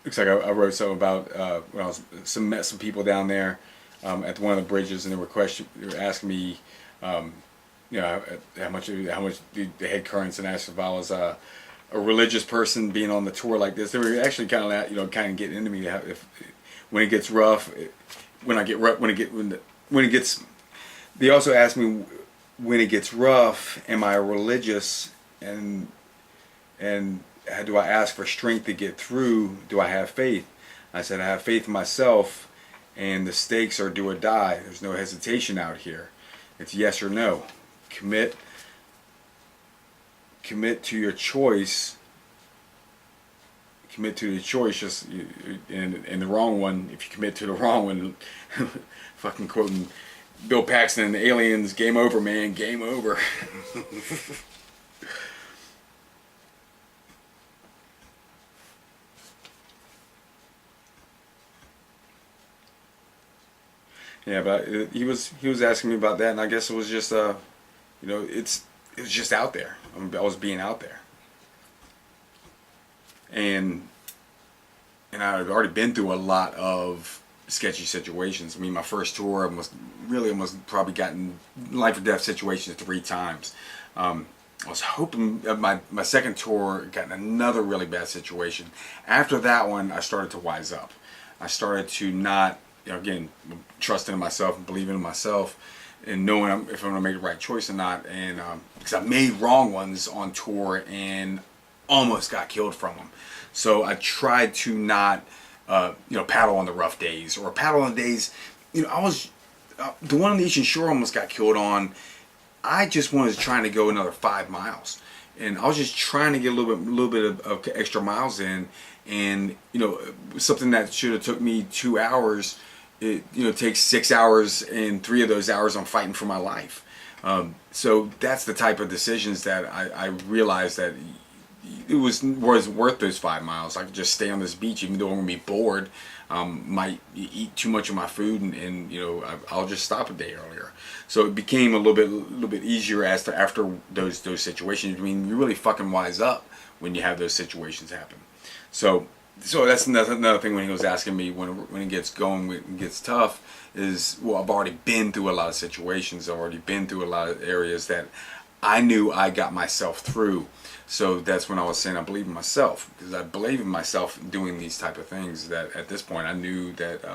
Looks like I wrote something about when I met some people down there at one of the bridges, and they were asking me, how much the head currents, and asked if I was a religious person being on the tour like this. They were actually kind of getting into me if when it gets rough, when it gets. They also asked me when it gets rough, am I religious and do I ask for strength to get through? Do I have faith? I said I have faith in myself, and the stakes are do or die. There's no hesitation out here. It's yes or no. Commit to your choice. Commit to the choice. Just in the wrong one. If you commit to the wrong one, fucking quoting Bill Paxton and the Aliens, game over, man, game over. Yeah, but he was asking me about that, and I guess it was just it was just out there. I was being out there, and I've already been through a lot of sketchy situations. I mean, my first tour, I almost probably gotten life or death situations 3 times. I was hoping my second tour got in another really bad situation. After that one, I started to wise up. I started to not, again, trusting in myself and believing in myself and knowing if I'm going to make the right choice or not. And because I made wrong ones on tour and almost got killed from them. So I tried to not, paddle on the rough days or paddle on days. I was the one on the Eastern Shore almost got killed on. I just was trying to go another 5 miles, and I was just trying to get a little bit of extra miles in. And something that should have took me 2 hours, it takes 6 hours, and 3 of those hours I'm fighting for my life. So that's the type of decisions that I realized that it was worth those 5 miles. I could just stay on this beach, even though I'm gonna be bored. Might eat too much of my food, and I'll just stop a day earlier. So it became a little bit easier after those situations. I mean, you really fucking wise up when you have those situations happen. So that's another thing when he was asking me when it gets going, when it gets tough, is, well, I've already been through a lot of situations. I've already been through a lot of areas that I knew I got myself through. So that's when I was saying I believe in myself, because I believe in myself doing these type of things, that at this point I knew that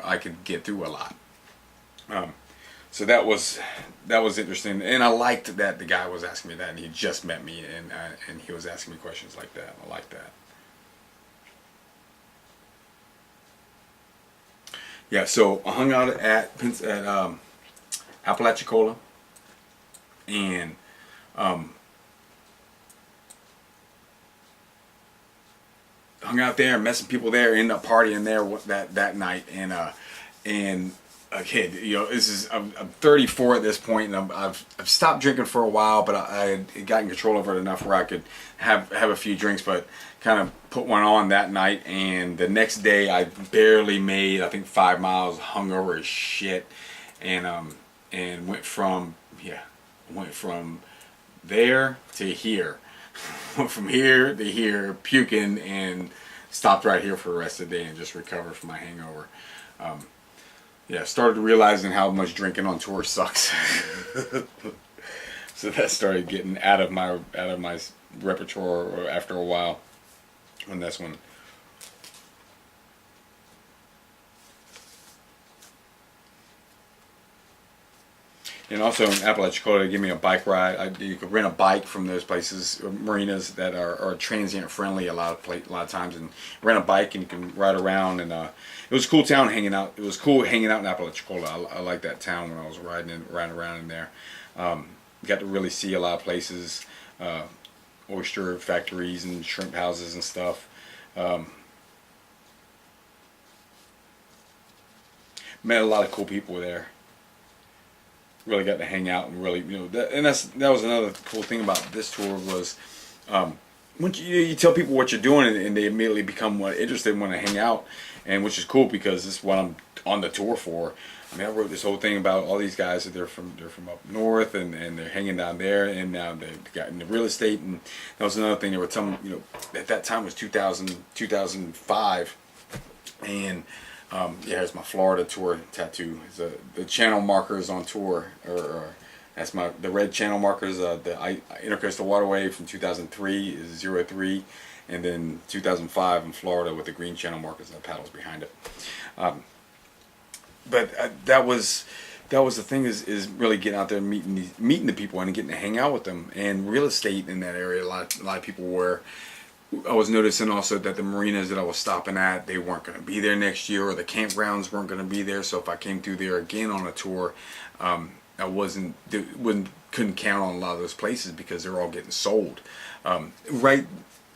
I could get through a lot. So that was interesting, and I liked that the guy was asking me that, and he just met me, and he was asking me questions like that. I like that. Yeah, so I hung out at Apalachicola, and hung out there and met some people there. Ended up partying there that night, and again, I'm 34 at this point, and I've stopped drinking for a while, but I had gotten control over it enough where I could have a few drinks, but kind of put one on that night. And the next day I barely made, I think, 5 miles, hungover as shit, and went from there to here. Went from here to here, puking, and stopped right here for the rest of the day and just recovered from my hangover. Started realizing how much drinking on tour sucks. So that started getting out of my repertoire after a while. And that's when. And also in Apalachicola, they give me a bike ride. You could rent a bike from those places, marinas that are transient friendly a lot of times, and rent a bike and you can ride around. And it was a cool town hanging out. It was cool hanging out in Apalachicola. I liked that town when I was riding around in there. Got to really see a lot of places, oyster factories and shrimp houses and stuff. Met a lot of cool people there. Really got to hang out and really, that was another cool thing about this tour was, once you tell people what you're doing, and they immediately become interested and want to hang out, and which is cool because this is what I'm on the tour for. I mean, I wrote this whole thing about all these guys that they're from up north, and they're hanging down there, and now they've got into real estate. And that was another thing they were telling me, you know, at that time was 2005, and yeah, here's my Florida tour tattoo. It's the channel markers on tour, or that's the red channel markers. The Intercoastal Waterway from 2003 is 03, and then 2005 in Florida with the green channel markers and the paddles behind it. But that was the thing, is really getting out there and meeting the people and getting to hang out with them. And real estate in that area, a lot of people were. I was noticing also that the marinas that I was stopping at, they weren't going to be there next year, or the campgrounds weren't going to be there. So if I came through there again on a tour, I couldn't count on a lot of those places because they're all getting sold. Right.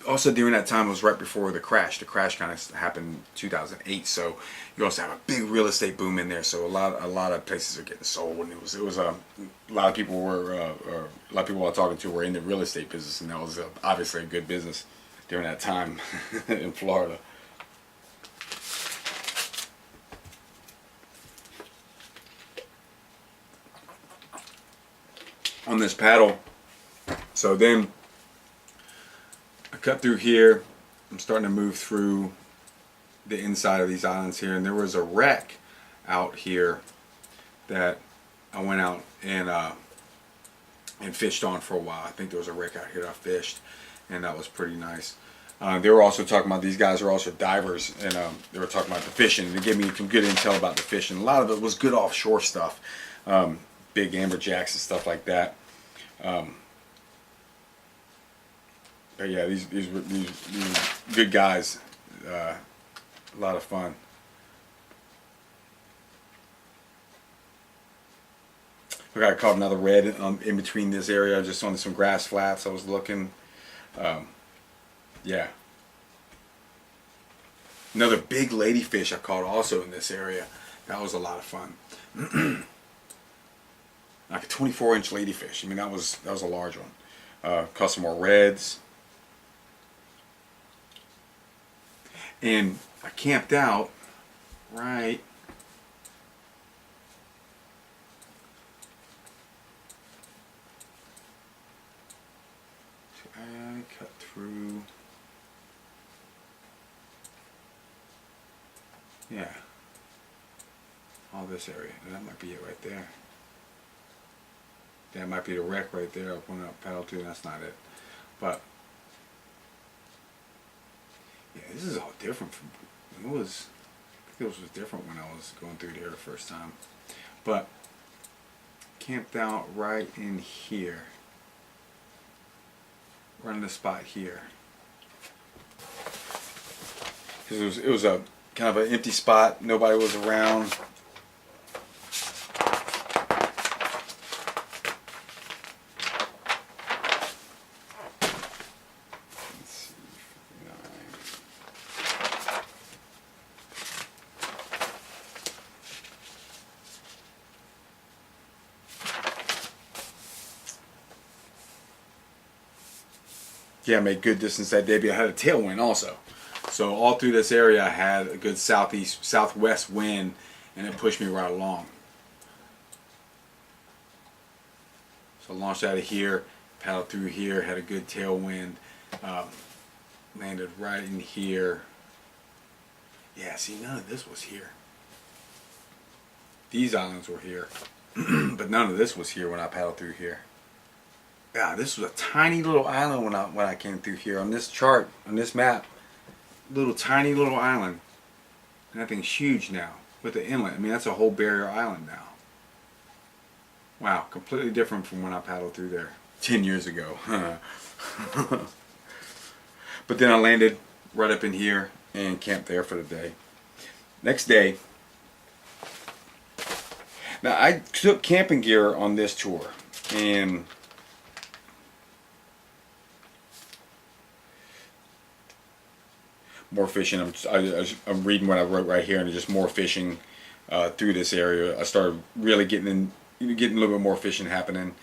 Also during that time, it was right before the crash. The crash kind of happened in 2008, so you also have a big real estate boom in there. So a lot of places are getting sold, and it was a lot of people I was talking to were in the real estate business, and that was obviously a good business during that time in Florida. On this paddle, so then I cut through here. I'm starting to move through the inside of these islands here, and there was a wreck out here that I went out and fished on for a while. I think there was a wreck out here that I fished, and that was pretty nice. They were also talking about, these guys are also divers, and they were talking about the fishing. They gave me some good intel about the fishing. A lot of it was good offshore stuff, big amberjacks and stuff like that. But yeah, these were good guys. A lot of fun. I caught another red in between this area, just on some grass flats. I was looking. Yeah. Another big ladyfish I caught also in this area. That was a lot of fun. Like a 24-inch ladyfish. I mean, that was a large one. Caught some more reds. And I camped out right I cut through, yeah, all this area. That might be it right there. That might be the wreck right there. I went up paddle to, and that's not it. But yeah, this is all different from it was. I think it was different when I was going through there the first time. But camped out right in here. Right in the spot here. Because it was a kind of an empty spot. Nobody was around. Yeah, I made good distance that day, but I had a tailwind also. So all through this area I had a good southwest wind, and it pushed me right along. So I launched out of here, paddled through here, had a good tailwind, landed right in here. Yeah, see, none of this was here. These islands were here, but none of this was here when I paddled through here. Yeah, this was a tiny little island when I came through here on this chart, on this map. Tiny little island. And that thing's huge now with the inlet. I mean, that's a whole barrier island now. Wow, completely different from when I paddled through there 10 years ago. But then I landed right up in here and camped there for the day. Next day, now I took camping gear on this tour, and more fishing. I'm reading what I wrote right here, and just more fishing through this area. I started really getting a little bit more fishing happening.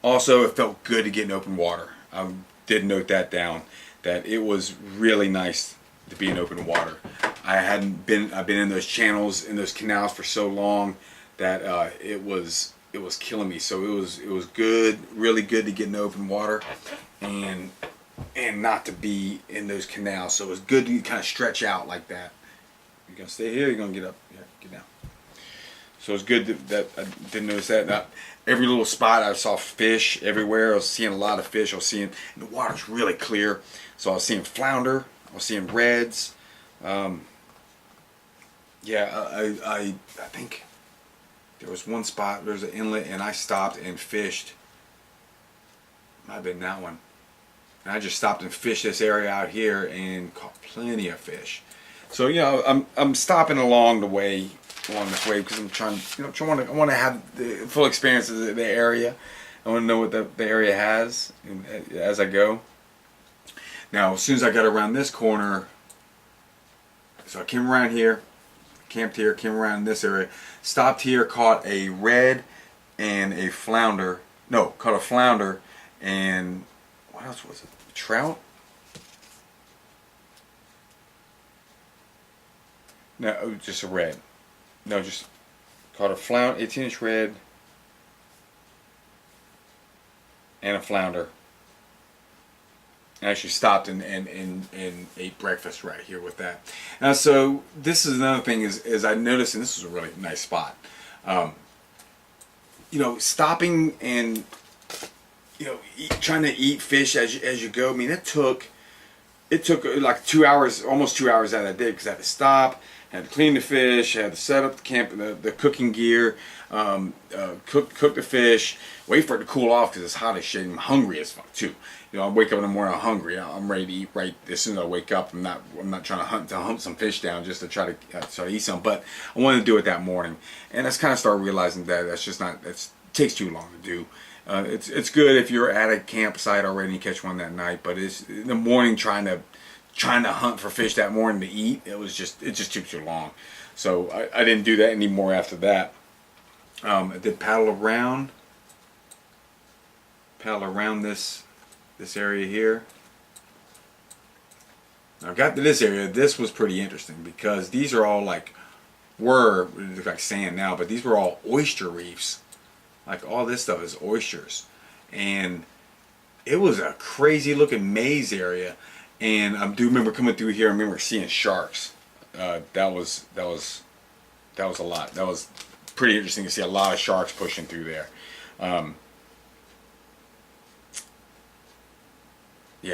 Also, it felt good to get in open water. I did note that down, that it was really nice to be in open water. I've been in those channels, in those canals for so long that it was killing me. So it was good, really good to get in open water and not to be in those canals. So it was good to kind of stretch out like that. You're gonna stay here, you're gonna get up. Yeah, get down. So it's good that I didn't notice that. Every little spot I saw fish everywhere. I was seeing a lot of fish. I was seeing, and the water's really clear. So I was seeing flounder. I was seeing reds. Yeah, I think there was one spot. There's an inlet, and I stopped and fished. Might have been that one. And I just stopped and fished this area out here and caught plenty of fish. So you know, I'm stopping along this way because I'm trying, you know, I want to have the full experience of the area. I want to know what the area has as I go. Now, as soon as I got around this corner, so I came around here, camped here, came around this area, stopped here, caught a red and a flounder. No, caught a flounder and what else was it? A trout? No, it was just a red. No, just caught a flounder, 18-inch red, and a flounder. I actually stopped and ate breakfast right here with that. Now, so this is another thing is I noticed, and this is a really nice spot. You know, stopping and you know trying to eat fish as you go. I mean, it took like 2 hours, almost 2 hours out of that day because I had to stop. Had to clean the fish, had to set up the camp, the cooking gear, cook the fish, wait for it to cool off because it's hot as shit. I'm hungry as fuck too. You know, I wake up in the morning, I'm hungry. I'm ready to eat right as soon as I wake up. I'm not trying to hunt some fish down just to try to eat some. But I wanted to do it that morning, and I kind of started realizing that that's just not. It takes too long to do. It's good if you're at a campsite already and you catch one that night, but it's in the morning trying to hunt for fish that morning to eat. It just took too long. So I didn't do that anymore after that. I did paddle around this area here. Now I got to this area. This was pretty interesting because these are all it look like sand now, but these were all oyster reefs. Like all this stuff is oysters, and it was a crazy looking maze area. And I do remember coming through here. I remember seeing sharks. That was a lot. That was pretty interesting to see a lot of sharks pushing through there. Yeah,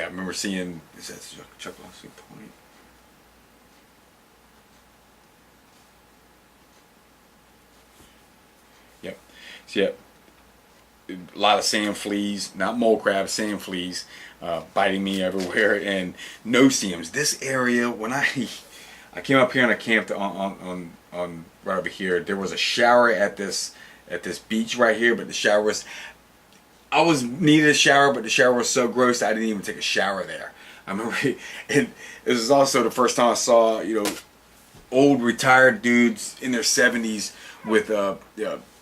I remember seeing. Is that Chuckalossie Point? Yep. So yeah, a lot of sand fleas, not mole crabs, sand fleas. Biting me everywhere, and no-see-ums. This area, when I came up here and I camped on right over here, there was a shower at this beach right here, but the shower was, needed a shower, but the shower was so gross I didn't even take a shower there. I remember, and this is also the first time I saw, you know, old retired dudes in their 70s with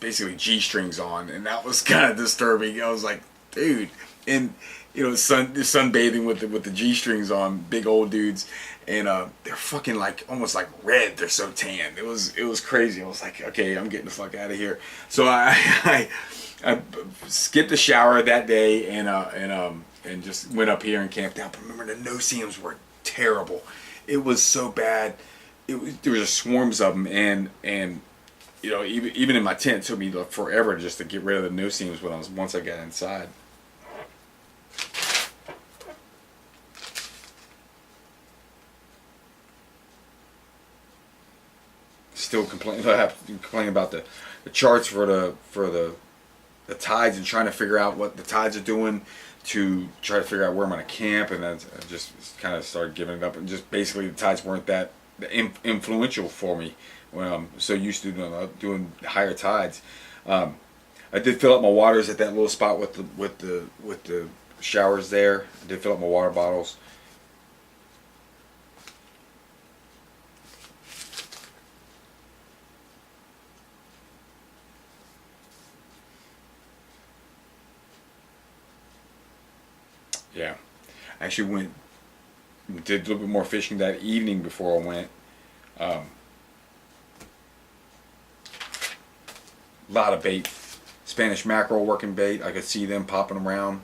basically G-strings on, and that was kind of disturbing. I was like, dude, and you know, sunbathing with the G-strings on, big old dudes, and they're fucking almost like red. They're so tan. It was crazy. I was like, okay, I'm getting the fuck out of here. So I skipped the shower that day and just went up here and camped out. But remember, the no-see-ums were terrible. It was so bad. There was just swarms of them, and you know, even in my tent, it took me forever just to get rid of the no-see-ums once I got inside. Still complaining about the charts for the tides and trying to figure out what the tides are doing to try to figure out where I'm going to camp, and then I just kind of started giving it up, and just basically the tides weren't that influential for me when I'm so used to doing higher tides. I did fill up my waters at that little spot with the showers there. I did fill up my water bottles. Yeah, I actually did a little bit more fishing that evening before I went. A lot of bait. Spanish mackerel working bait. I could see them popping around.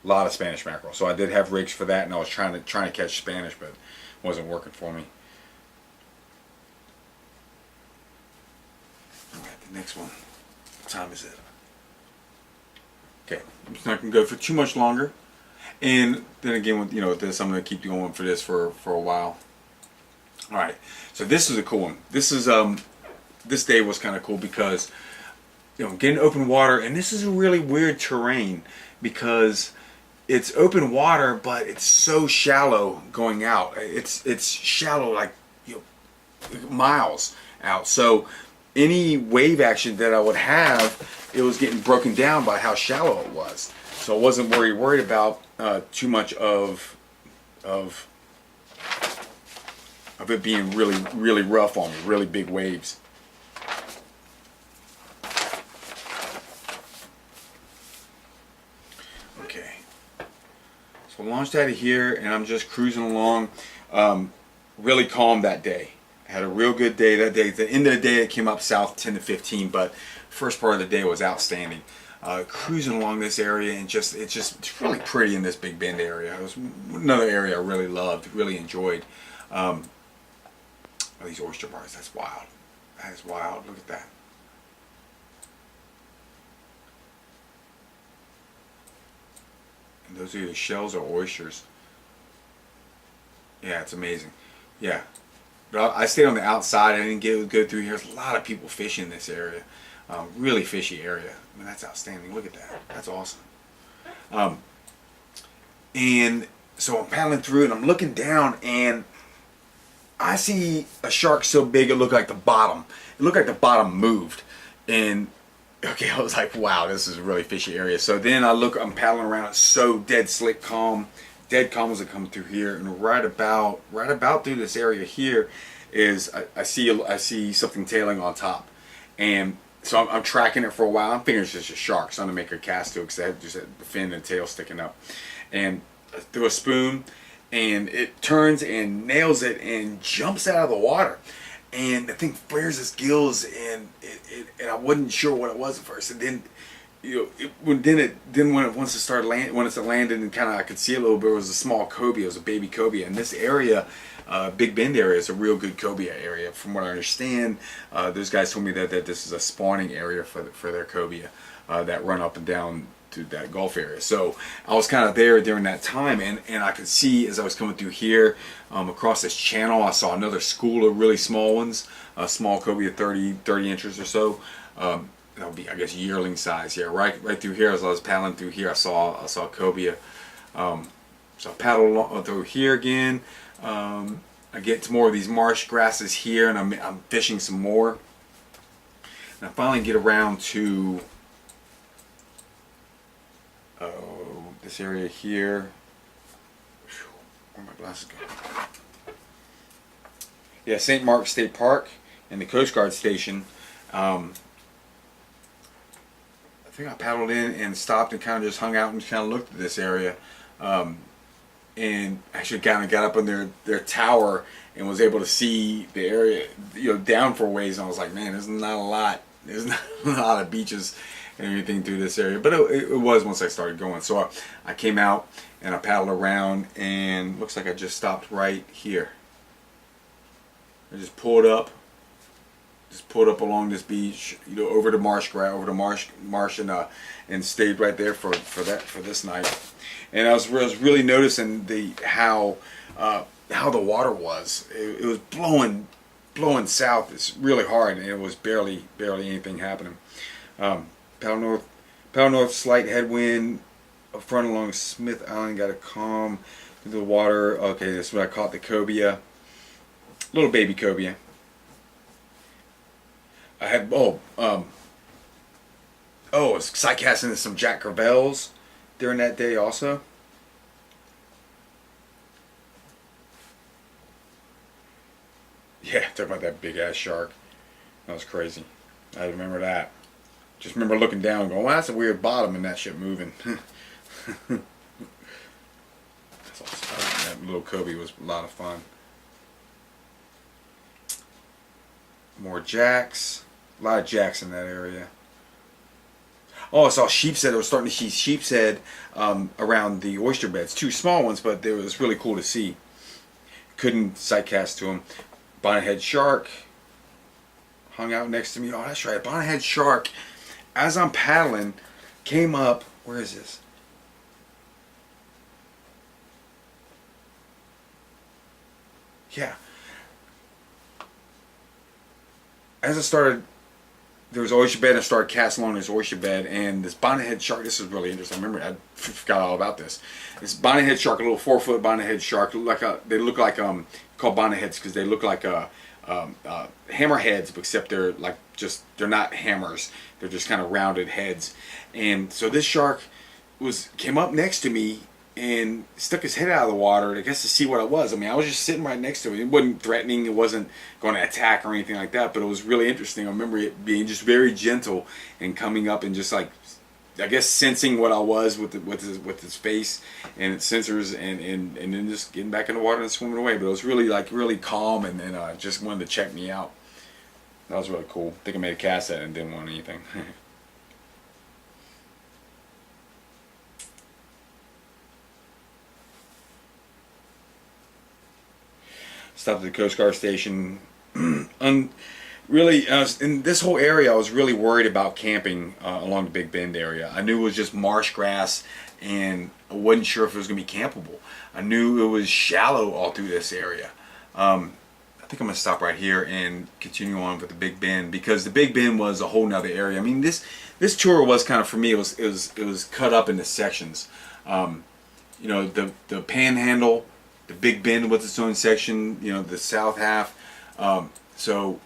A lot of Spanish mackerel. So I did have rigs for that, and I was trying to catch Spanish, but it wasn't working for me. Alright, the next one. What time is it? Okay, I'm just not gonna go for too much longer. And then again, with with this, I'm gonna keep going for this for a while. All right, so this is a cool one. This is this day was kind of cool because getting open water, and this is a really weird terrain because it's open water, but it's so shallow going out. It's shallow like miles out. So any wave action that I would have, it was getting broken down by how shallow it was. So I wasn't worried about too much of it being really rough on me, really big waves. Okay, so I launched out of here and I'm just cruising along. Really calm that day. I had a real good day that day. At the end of the day, it came up south 10 to 15, but first part of the day was outstanding. Cruising along this area, and it's really pretty in this Big Bend area. It was another area I really loved, really enjoyed. Oh, these oyster bars, that's wild. That is wild. Look at that. And those are either shells or oysters. Yeah, it's amazing. Yeah. But I stayed on the outside. I didn't go through here. There's a lot of people fishing in this area. Really fishy area. I mean, that's outstanding. Look at that. That's awesome. And so I'm paddling through and I'm looking down and I see a shark so big it looked like the bottom. It looked like the bottom moved. And okay, I was like, wow, this is a really fishy area. So then I'm paddling around. It's so dead slick calm. Dead calm as I come through here, and right about through this area here is I see something tailing on top, and so I'm tracking it for a while. I'm thinking it's just a shark, so I'm gonna make a cast to it because I had just the fin and tail sticking up, and I threw a spoon, and it turns and nails it and jumps out of the water, and the thing flares its gills, and I wasn't sure what it was at first, and then. Once it landed and kind of I could see a little bit, it was a small cobia, it was a baby cobia. And this area, Big Bend area, is a real good cobia area. From what I understand, those guys told me that this is a spawning area for their cobia that run up and down to that Gulf area. So I was kind of there during that time, and I could see as I was coming through here across this channel, I saw another school of really small ones, small cobia, 30 inches or so. That would be, I guess, yearling size. Yeah, right through here. As I was paddling through here, I saw cobia. So I paddled through here again. I get to more of these marsh grasses here, and I'm fishing some more. And I finally get around to this area here. Where my glasses go? Yeah, St. Mark's State Park and the Coast Guard Station. I think I paddled in and stopped and kind of just hung out and kind of looked at this area, and actually kind of got up on their tower and was able to see the area, down for a ways. And I was like, man, there's not a lot of beaches and everything through this area, but it was once I started going. So I came out and I paddled around, and looks like I just stopped right here. I just pulled up along this beach, over the marsh and stayed right there for this night. And I was really noticing how the water was. It was blowing south. It's really hard, and it was barely anything happening. Paddle north, slight headwind. Up front along Smith Island, got a calm through the water. Okay, this is when I caught the cobia, little baby cobia. I had I was sight casting some Jack Crevalles during that day also. Yeah, talking about that big ass shark. That was crazy. I remember that. Just remember looking down and going, well, that's a weird bottom and that shit moving. That's awesome. That little cobia was a lot of fun. More jacks. A lot of jacks in that area. Oh, I saw sheep's head. I was starting to see sheep's head around the oyster beds. Two small ones, but it was really cool to see. Couldn't sight cast to them. Bonnethead shark hung out next to me. Oh, that's right. Bonnethead shark, as I'm paddling, came up. Where is this? Yeah. As I started, there was oyster bed, and I started casting along this oyster bed, and this bonnethead shark, this is really interesting. I remember, I forgot all about this. This bonnethead shark, a little 4-foot bonnethead shark, they look like, called bonnetheads because they look like hammerheads, except they're like they're not hammers. They're just kind of rounded heads. And so this shark came up next to me and stuck his head out of the water, I guess, to see what it was. I mean, I was just sitting right next to it. It wasn't threatening. It wasn't going to attack or anything like that, but it was really interesting. I remember it being just very gentle and coming up and just like, I guess, sensing what I was with his face and its sensors, and then just getting back in the water and swimming away. But it was really calm, and just wanted to check me out. That was really cool. I think I made a cast at it and didn't want anything. Stopped at the Coast Guard station. Really, in this whole area, I was really worried about camping along the Big Bend area. I knew it was just marsh grass, and I wasn't sure if it was going to be campable. I knew it was shallow all through this area. I think I'm going to stop right here and continue on with the Big Bend, because the Big Bend was a whole nother area. I mean, this tour was kind of, for me, it was cut up into sections. You know, the Panhandle, the Big Bend with its own section, you know, the south half. So,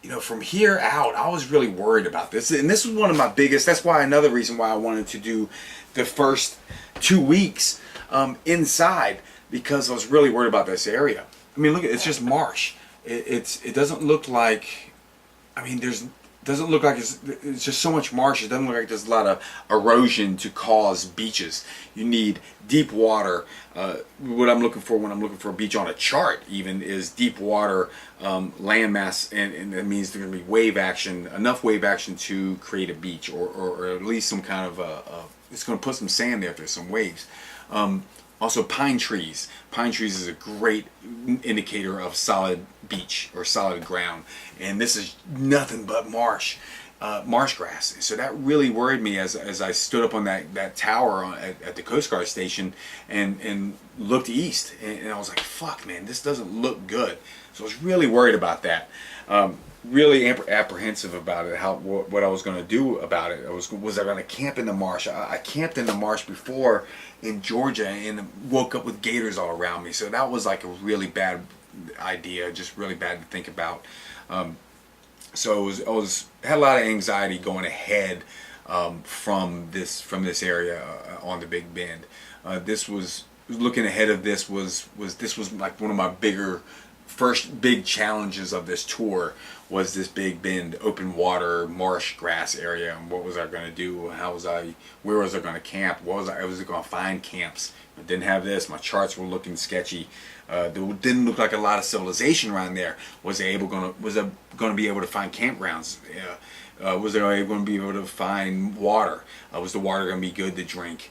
you know, from here out, I was really worried about this. And this was one of my biggest, that's why another reason why I wanted to do the first 2 weeks inside, because I was really worried about this area. I mean, look, it's just marsh. It doesn't look like, I mean, doesn't look like it's just so much marsh. It doesn't look like there's a lot of erosion to cause beaches. You need deep water. What I'm looking for when I'm looking for a beach on a chart even is deep water landmass, and that means there's going to be wave action, enough wave action to create a beach, or at least some kind of it's going to put some sand there if there's some waves. Also, pine trees. Pine trees is a great indicator of solid beach or solid ground, and this is nothing but marsh grass. So that really worried me as I stood up on that tower at the Coast Guard station and looked east, and I was like, fuck, man, this doesn't look good. So I was really worried about that. Really apprehensive about it, what I was going to do about it. Was I going to camp in the marsh? I camped in the marsh before in Georgia and woke up with gators all around me. So that was like a really bad idea, just really bad to think about. So I had a lot of anxiety going ahead from this area on the Big Bend. Looking ahead of this was like one of my first big challenges of this tour, was this Big Bend open water marsh grass area. And what was I going to do? Where was I going to camp? Was I going to find camps? I didn't have this. My charts were looking sketchy. There didn't look like a lot of civilization around there. Was I going to be able to find campgrounds? Was I going to be able to find water? Was the water going to be good to drink?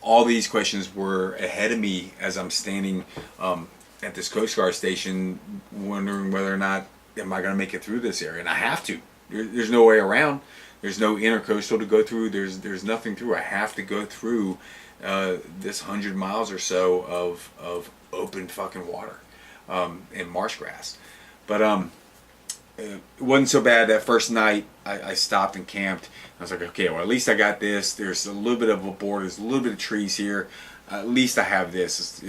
All these questions were ahead of me as I'm standing at this Coast Guard station, wondering whether or not am I going to make it through this area. And I have to. There's no way around. There's no intercoastal to go through. There's nothing through. I have to go through this 100 miles or so of open fucking water and marsh grass. But it wasn't so bad. That first night I stopped and camped. I was like, okay, well, at least I got this. There's a little bit of a border. There's a little bit of trees here. At least I have this.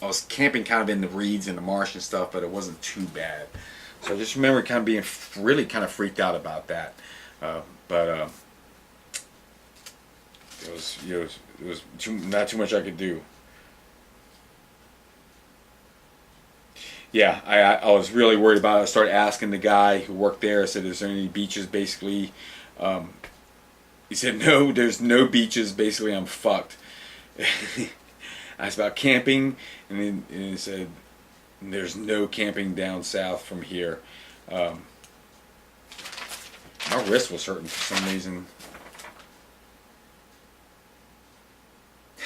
I was camping kind of in the reeds and the marsh and stuff, but it wasn't too bad. So I just remember kind of being really kind of freaked out about that. But it was not too much I could do. Yeah, I was really worried about it. I started asking the guy who worked there. I said, is there any beaches? Basically, he said, no, there's no beaches. Basically, I'm fucked. I asked about camping, and he said, there's no camping down south from here. Um, my wrist was hurting for some reason.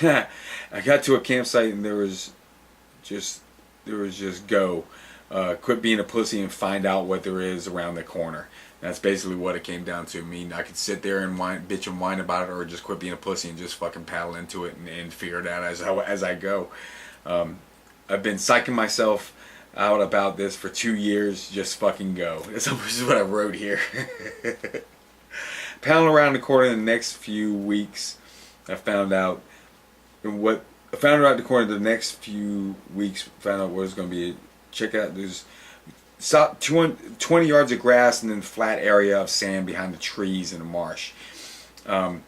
I got to a campsite and there was just go. Quit being a pussy and find out what there is around the corner. That's basically what it came down to. I mean, I could sit there and bitch and whine about it, or just quit being a pussy and just fucking paddle into it and figure it out as I go. I've been psyching myself out about this for 2 years. Just fucking go. This is what I wrote here. Paddling around the corner in the next few weeks. I found out the corner the next few weeks. Found out what it's going to be. Check out, there's 20 yards of grass and then flat area of sand behind the trees in the marsh. I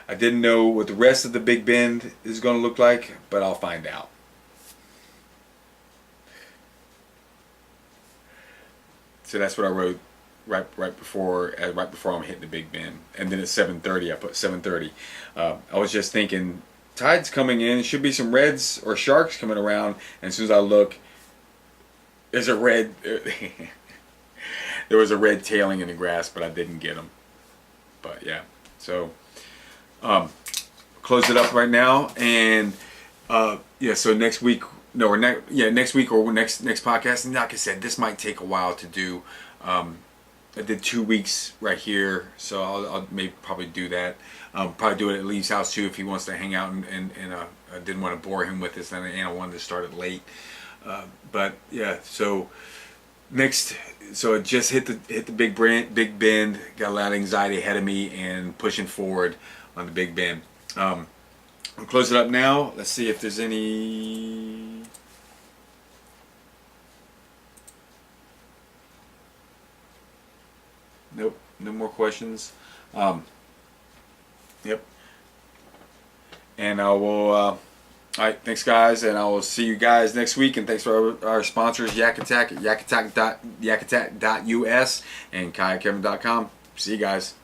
didn't know what the rest of the Big Bend is going to look like, but I'll find out. So that's what I wrote right before I'm hitting the Big Bend. And then at 7:30, I put 7:30. I was just thinking, tide's coming in. Should be some reds or sharks coming around. And as soon as I look, there's a red. There was a red tailing in the grass, but I didn't get them. But yeah, so close it up right now, and yeah. So next week, next week or next podcast. And like I said, this might take a while to do. I did 2 weeks right here, so I'll maybe probably do that. Probably do it at Lee's house too if he wants to hang out, and I didn't want to bore him with this, and I wanted to start it late. But yeah, so so it just hit the Big Bend. Got a lot of anxiety ahead of me and pushing forward on the Big Bend. I'll close it up now. Let's see if there's any. Nope, no more questions. Yep. And I will. All right, thanks guys, and I will see you guys next week. And thanks for our sponsors, Yak Attack, yakattack.us, and kayakkevin.com. See you guys.